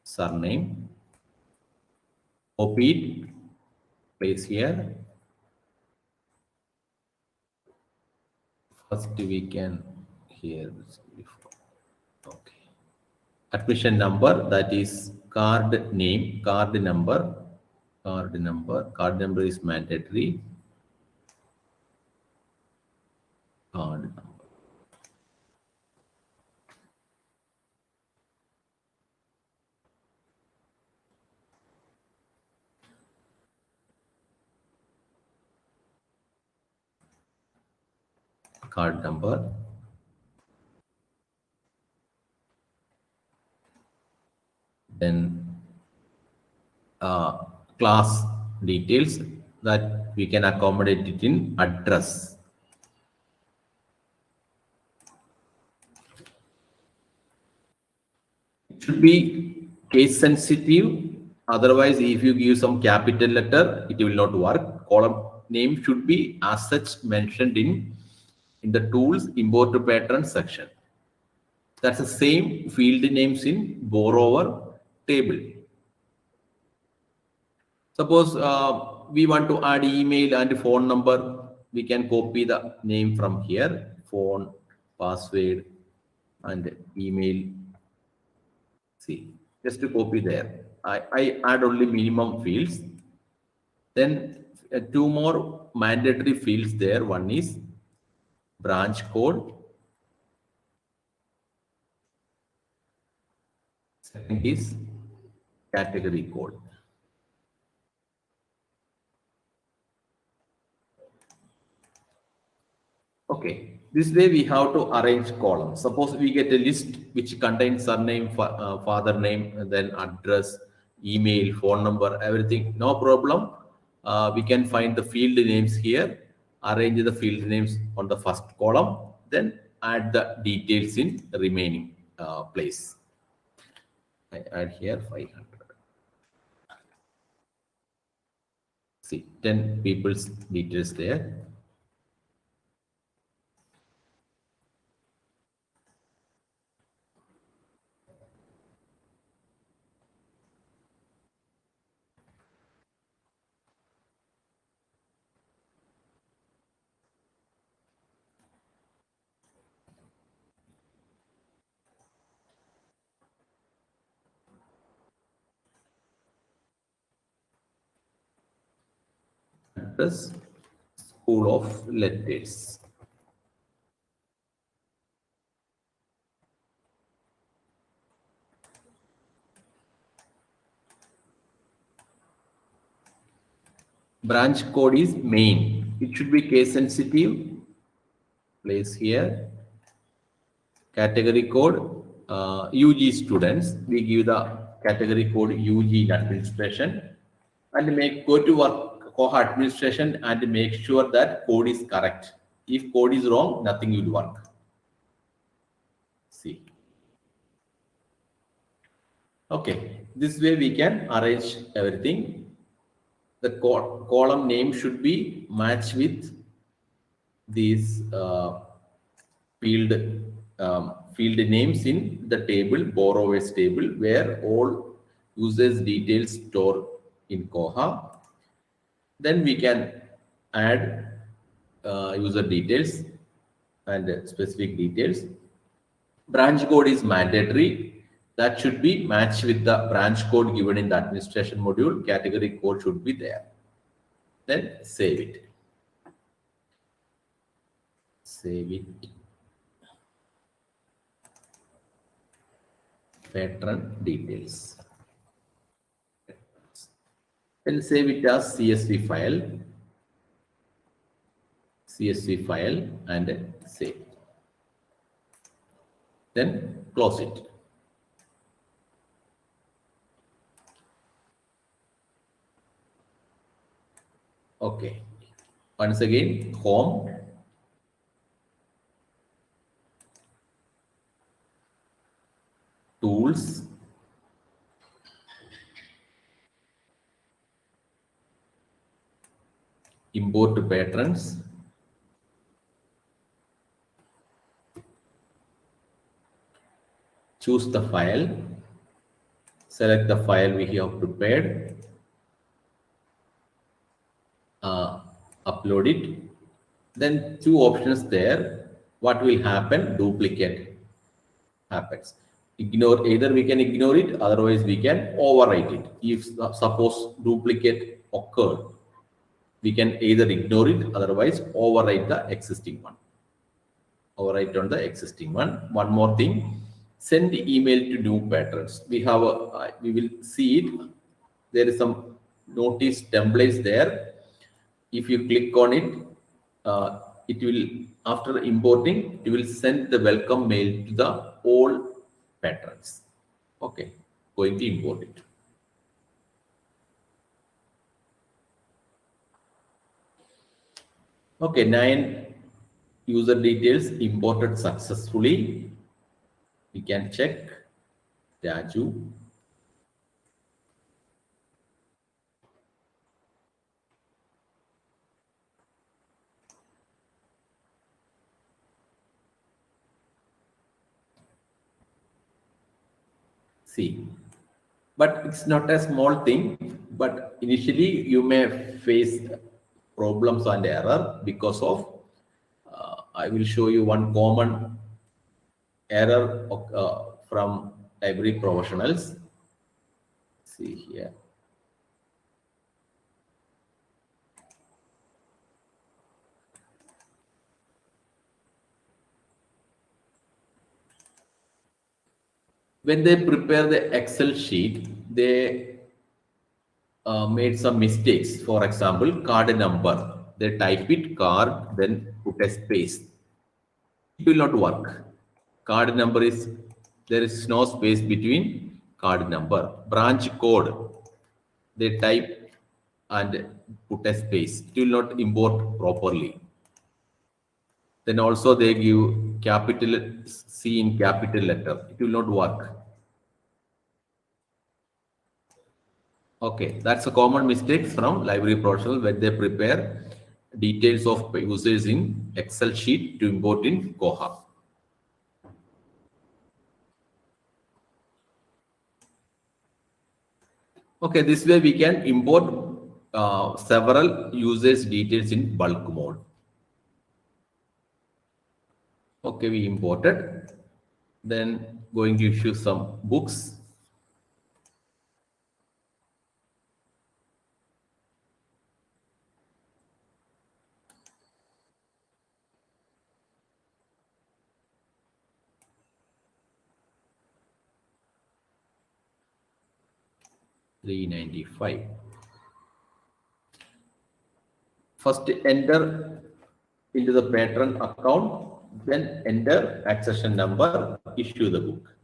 Surname. Copy it, place here. First we can here. Okay. Admission number, that is card name, card number is mandatory. Card number. Card number. Then class details, that we can accommodate it in address. It should be case sensitive. Otherwise, if you give some capital letter, it will not work. Column name should be as such mentioned in the tools import to pattern section. That's the same field names in borrower table. Suppose we want to add email and phone number, we can copy the name from here, phone, password, and email. See, just to copy there. I add only minimum fields. Then two more mandatory fields there. One is branch code. Second is category code. Okay, this way we have to arrange columns. Suppose we get a list which contains surname, father name, and then address, email, phone number, everything. No problem. We can find the field names here, arrange the field names on the first column, then add the details in the remaining place. I add here 500. See, 10 people's details there. Address, school of letters. Branch code is main. It should be case sensitive. Place here. Category code, UG students. We give the category code UG in administration, and go to work Koha administration and make sure that code is correct. If code is wrong, nothing will work. See. Okay, this way we can arrange everything. The column name should be matched with these field names in the table, borrowers table, where all users details stored in Koha. Then we can add user details and specific details. Branch code is mandatory. That should be matched with the branch code given in the administration module. Category code should be there. Then save it. Save it. Patron details. Then save it as CSV file. CSV file and save. Then close it. Okay. Once again, home. Tools. Import patterns. Choose the file. Select the file we have prepared. uh, upload it. Then two options there. What will happen? Duplicate happens. Ignore, either we can ignore it, otherwise we can overwrite it. If suppose duplicate occurred, we can either ignore it, otherwise overwrite the existing one. Overwrite on the existing one. One more thing, send the email to new patrons. We have we will see it. There is some notice templates there. If you click on it, it will, after importing, it will send the welcome mail to the all patrons. Okay, going to import it. Okay, 9 user details imported successfully. We can check Raju. See, but it's not a small thing, but initially you may face problems and error because of, I will show you one common error from library professionals. See here. When they prepare the Excel sheet, they made some mistakes. For example, card number. They type it card, then put a space. It will not work. Card number is, there is no space between card number. Branch code, they type and put a space. It will not import properly. Then also they give capital C in capital letter. It will not work. Okay, that's a common mistake from library professionals when they prepare details of users in Excel sheet to import in Koha. Okay, this way we can import several users details in bulk mode. Okay, we imported. Then going to issue some books. $395. First enter into the patron account, then enter accession number, issue the book.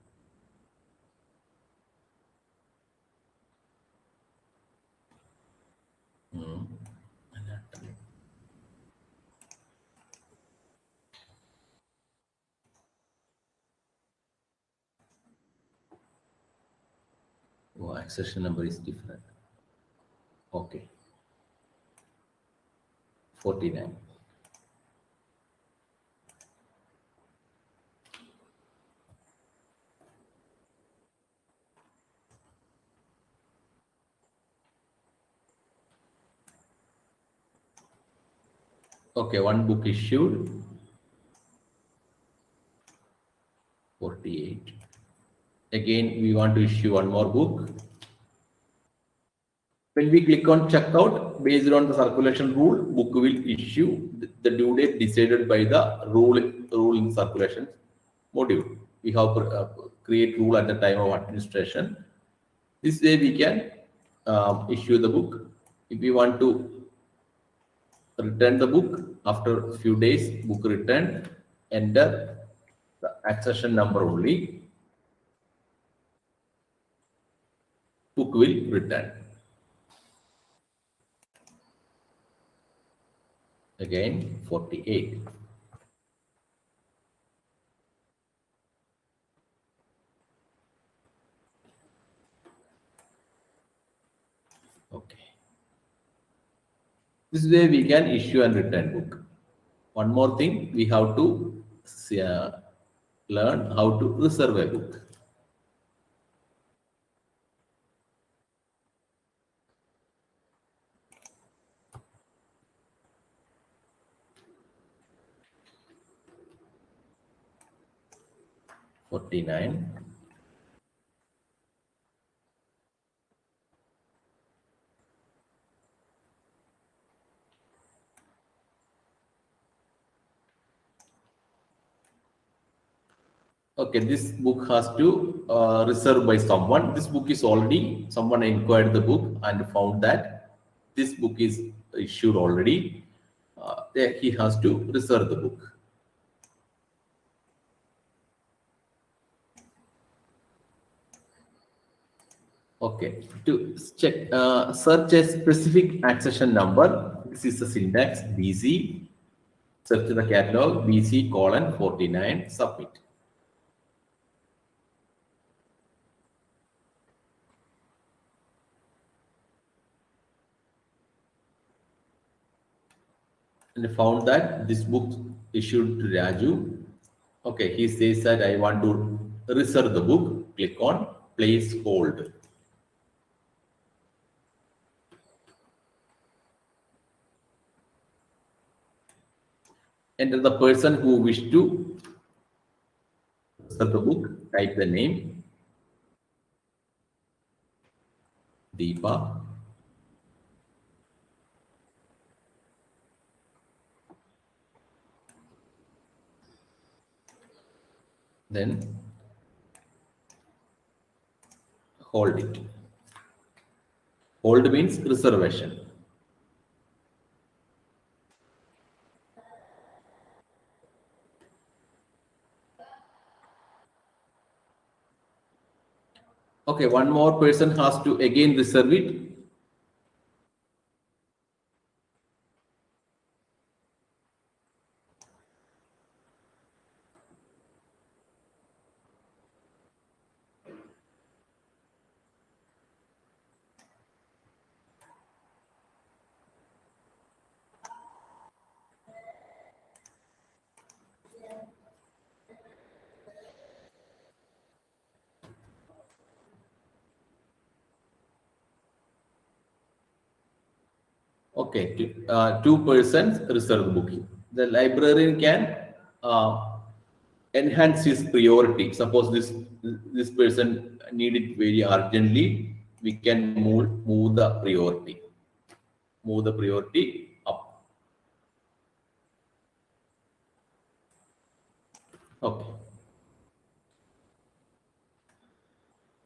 Oh, accession number is different. Okay. 49. Okay, one book issued. 48. Again, we want to issue one more book. When we click on checkout, based on the circulation rule, book will issue the due date decided by the rule in circulation module. We have create rule at the time of administration. This way we can issue the book. If we want to return the book after a few days, book return, enter the accession number only, book will return. Again, 48. Okay. This way we can issue and return book. One more thing, we have to learn how to reserve a book. 49. Okay, this book has to reserved by someone. This book is already, someone inquired the book and found that this book is issued already. He has to reserve the book. Okay, to check, search a specific accession number. This is the syntax BC. Search the catalog BC colon 49, submit. And found that this book issued to Raju. Okay, he says that I want to reserve the book. Click on place hold. Enter the person who wish to reserve the book. Type the name Deepa. Then hold it. Hold means reservation. Okay, one more person has to again reserve it. Okay, two persons reserve the book. The librarian can enhance his priority. Suppose this person need it very urgently, we can move the priority. Move the priority up. Okay.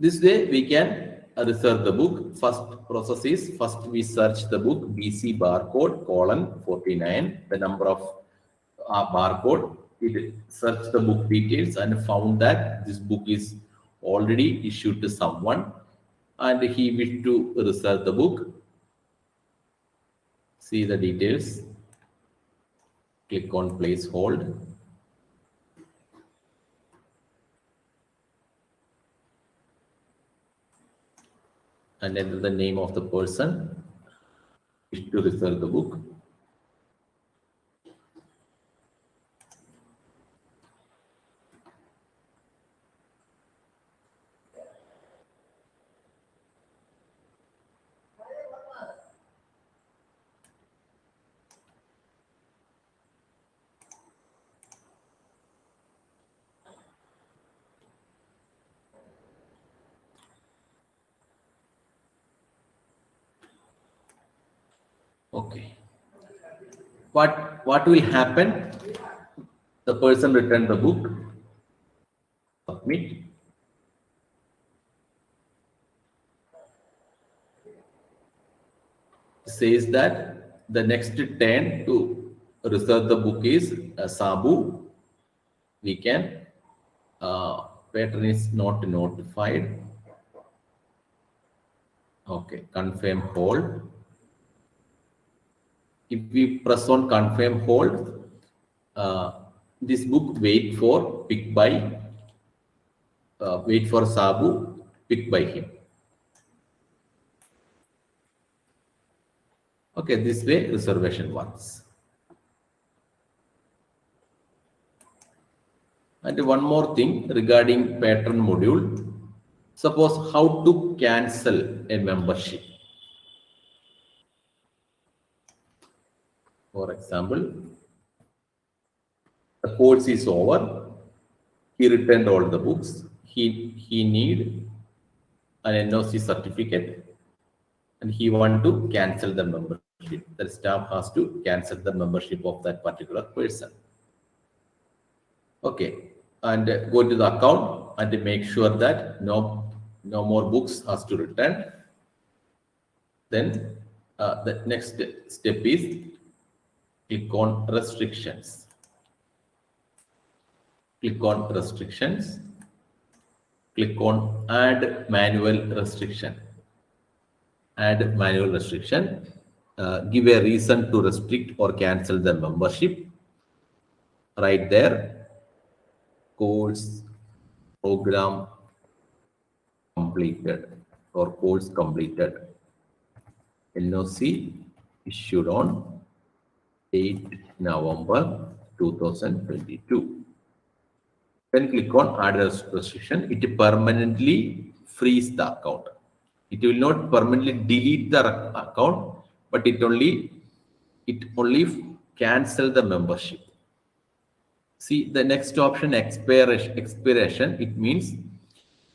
This way we can reserve the book. First process is, first we search the book BC barcode colon 49, the number of barcode. It searched the book details and found that this book is already issued to someone and he wished to reserve the book. See the details. Click on place hold. And enter the name of the person wish to reserve the book. Okay. What will happen? The person returned the book. Submit. Says that the next turn to reserve the book is Sabu. We can pattern is not notified. Okay, confirm hold. If we press on confirm hold, this book wait for pick by wait for Sabu, pick by him. Okay, this way reservation works. And one more thing regarding pattern module. Suppose how to cancel a membership. For example, the course is over. he returned all the books. He need an NOC certificate, and he want to cancel the membership. The staff has to cancel the membership of that particular person. Okay, and go to the account and make sure that no more books has to return. Then the next step is click on restrictions. Click on restrictions. Click on add manual restriction. Add manual restriction. Give a reason to restrict or cancel the membership. Right there, course program completed or course completed. NOC issued on 8 November 2022. Then click on add restriction. It permanently frees the account. It will not permanently delete the account, but it only cancel the membership. See the next option, expiration. It means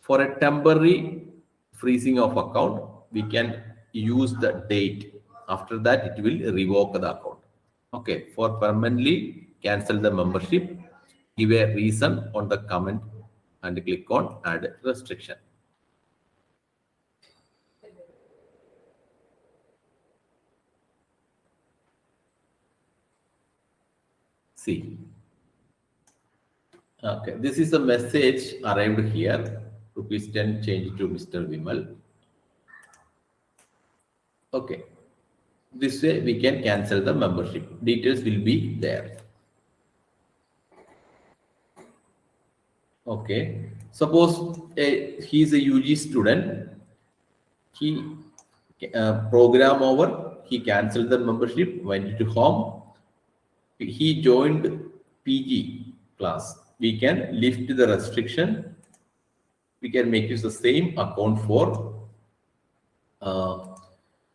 for a temporary freezing of account, we can use the date. After that, it will revoke the account. Okay, for permanently cancel the membership, give a reason on the comment and click on add restriction. See. Okay, this is a message arrived here. ₹10 change to Mr. Vimal. Okay, this way we can cancel the membership. Details will be there. Okay, suppose he is a UG student. He program over. He cancelled the membership. Went to home. He joined PG class. We can lift the restriction. We can make use the same account for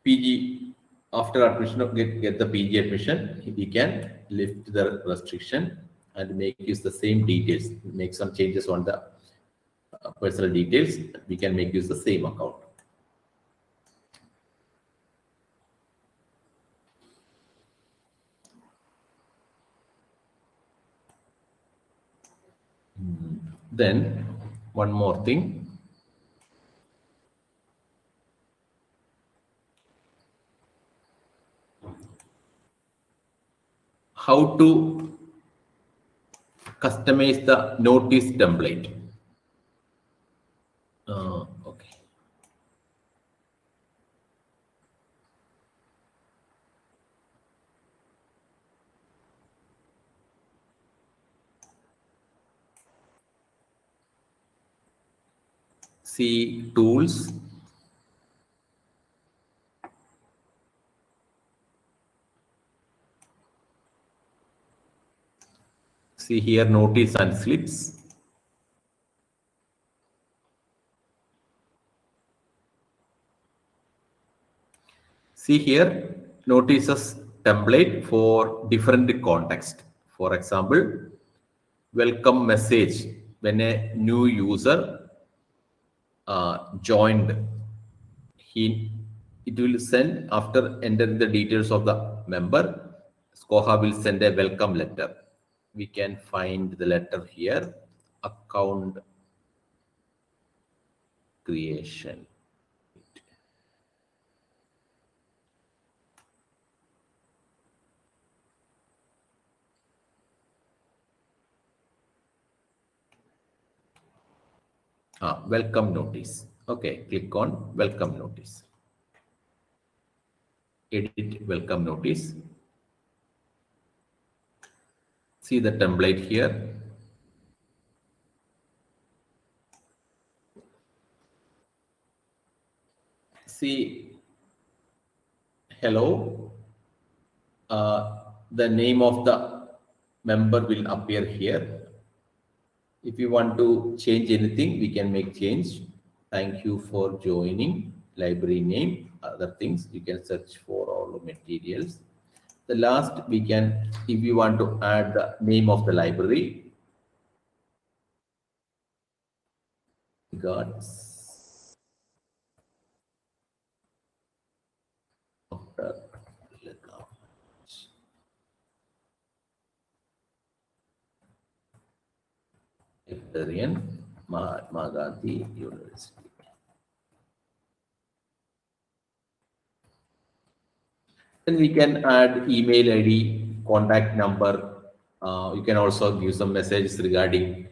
PG. After admission, get the PG admission, we can lift the restriction and make use the same details. Make some changes on the personal details. We can make use the same account. Then one more thing. How to customize the notice template. Okay. See tools. See here notice and slips. See here notices template for different context. For example, welcome message when a new user joined. It will send after entering the details of the member. Koha will send a welcome letter. We can find the letter here. Account creation. Welcome notice. Okay, click on welcome notice. Edit welcome notice. See the template here. See, hello. The name of the member will appear here. If you want to change anything, we can make change. Thank you for joining. Library name, other things you can search for all the materials. The last we can, if you want to add the name of the library, Gods. Dr. Librarian, Mahatma Gandhi University. Then we can add email ID, contact number. You can also give some messages regarding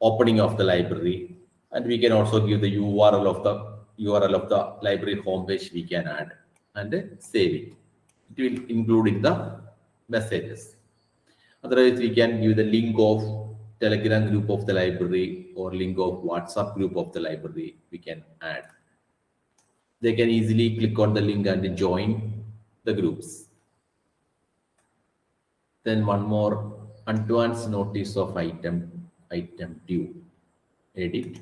opening of the library, and we can also give the URL of the library homepage. We can add and save it. It will include in the messages. Otherwise, we can give the link of Telegram group of the library or link of WhatsApp group of the library. We can add. They can easily click on the link and join the groups. Then one more, advance notice of item due. Edit.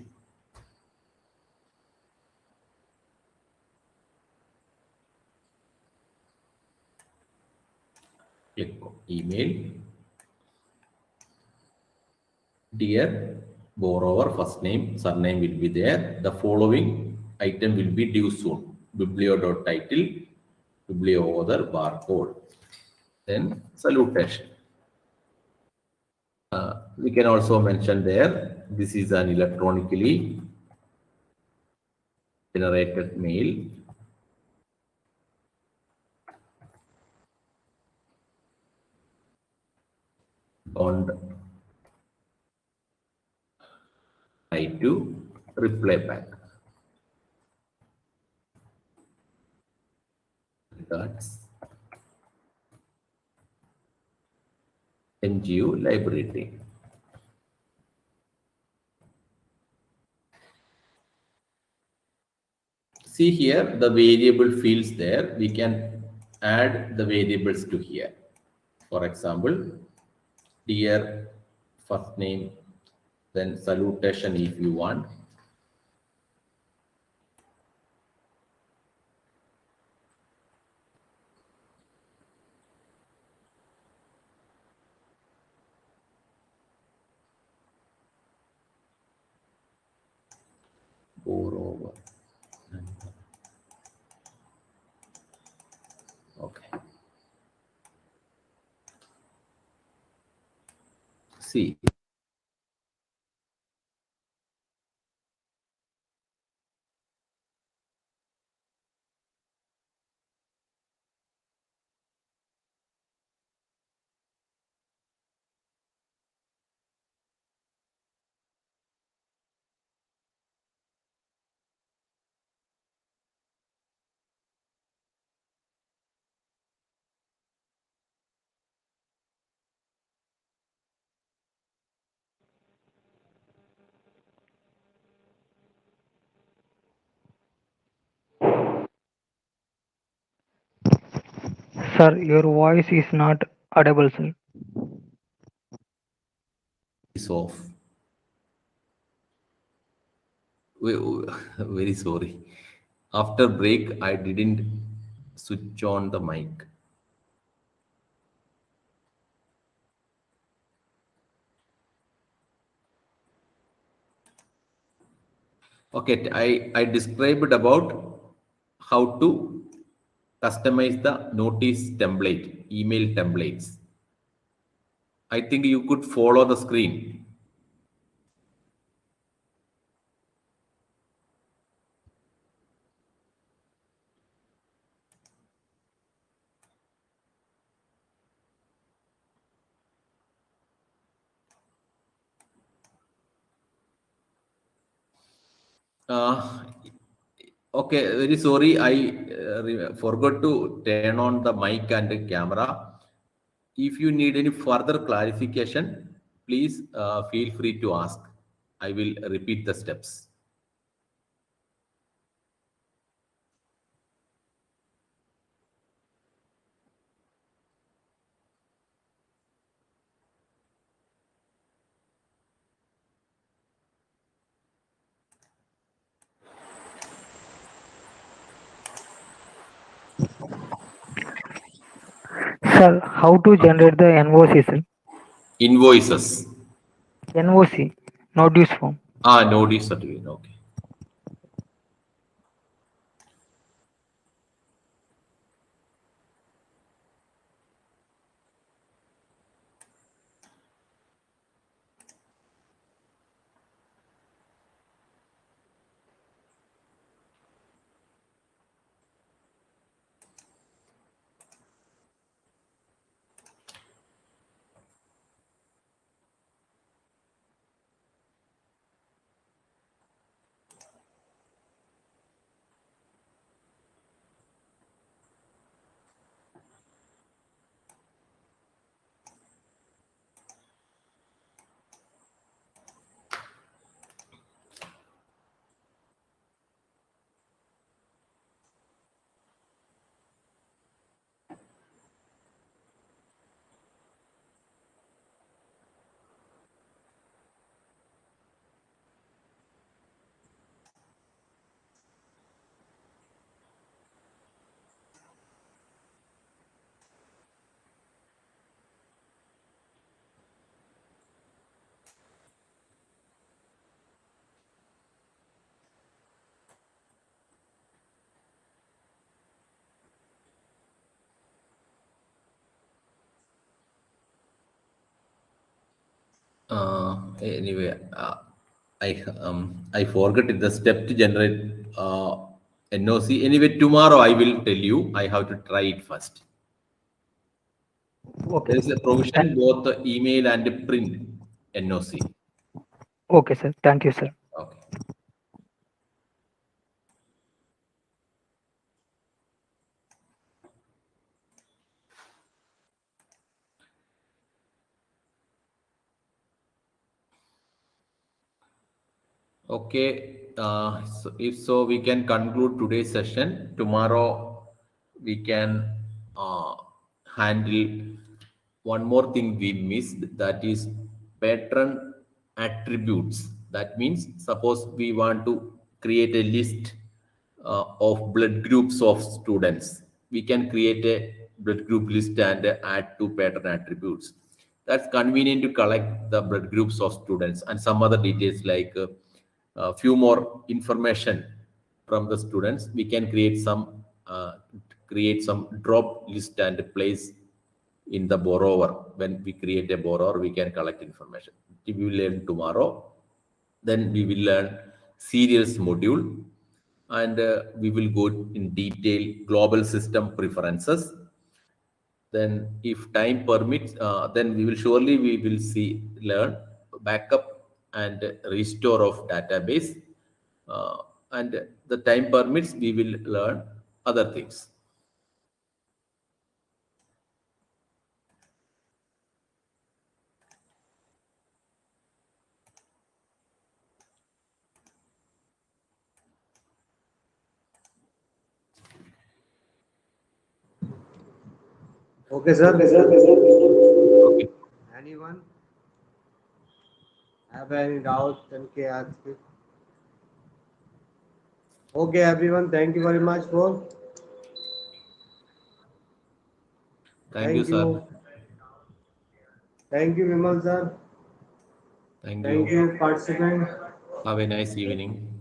Click on email. Dear borrower, first name, surname will be there. The following item will be due soon. Biblio.title, biblio author, barcode. Then salutation. We can also mention there, this is an electronically generated mail. Don't try to reply back. Regards. NGO library. See here, the variable fields there. We can add the variables to here. For example, dear first name, then salutation if you want. Borrower. Okay. See. Sir, your voice is not audible, sir. Is off. Very sorry. After break, I didn't switch on the mic. Okay, I described about how to customize the notice template, email templates. I think you could follow the screen. Uh, okay, very sorry. I forgot to turn on the mic and the camera. If you need any further clarification, please feel free to ask. I will repeat the steps. Sir, how to generate the NOC, sir? Invoices. NOC, notice form. Node is certificate. Okay. Anyway, I forgot it, the step to generate NOC. Anyway, tomorrow I will tell you. I have to try it first. Okay. There is a provision both the email and print NOC. Okay, sir. Thank you, sir. Okay. Okay. So if so, we can conclude today's session. Tomorrow, we can handle one more thing we missed, that is patron attributes. That means, suppose we want to create a list of blood groups of students. We can create a blood group list and add two pattern attributes. That's convenient to collect the blood groups of students and some other details like a few more information from the students. We can create some drop list and place in the borrower. When we create a borrower, we can collect information. We will learn tomorrow. Then we will learn serials module, and we will go in detail global system preferences. Then if time permits, then we will see learn backup and restore of database, uh, and the time permits, we will learn other things. Okay, sir. Okay. Anyone have any doubt? Then can ask it. Okay, everyone. Thank you very much for. Thank you, Thank sir. you. Thank you, Vimal sir. Thank Thank you. you, participant. Have a nice evening.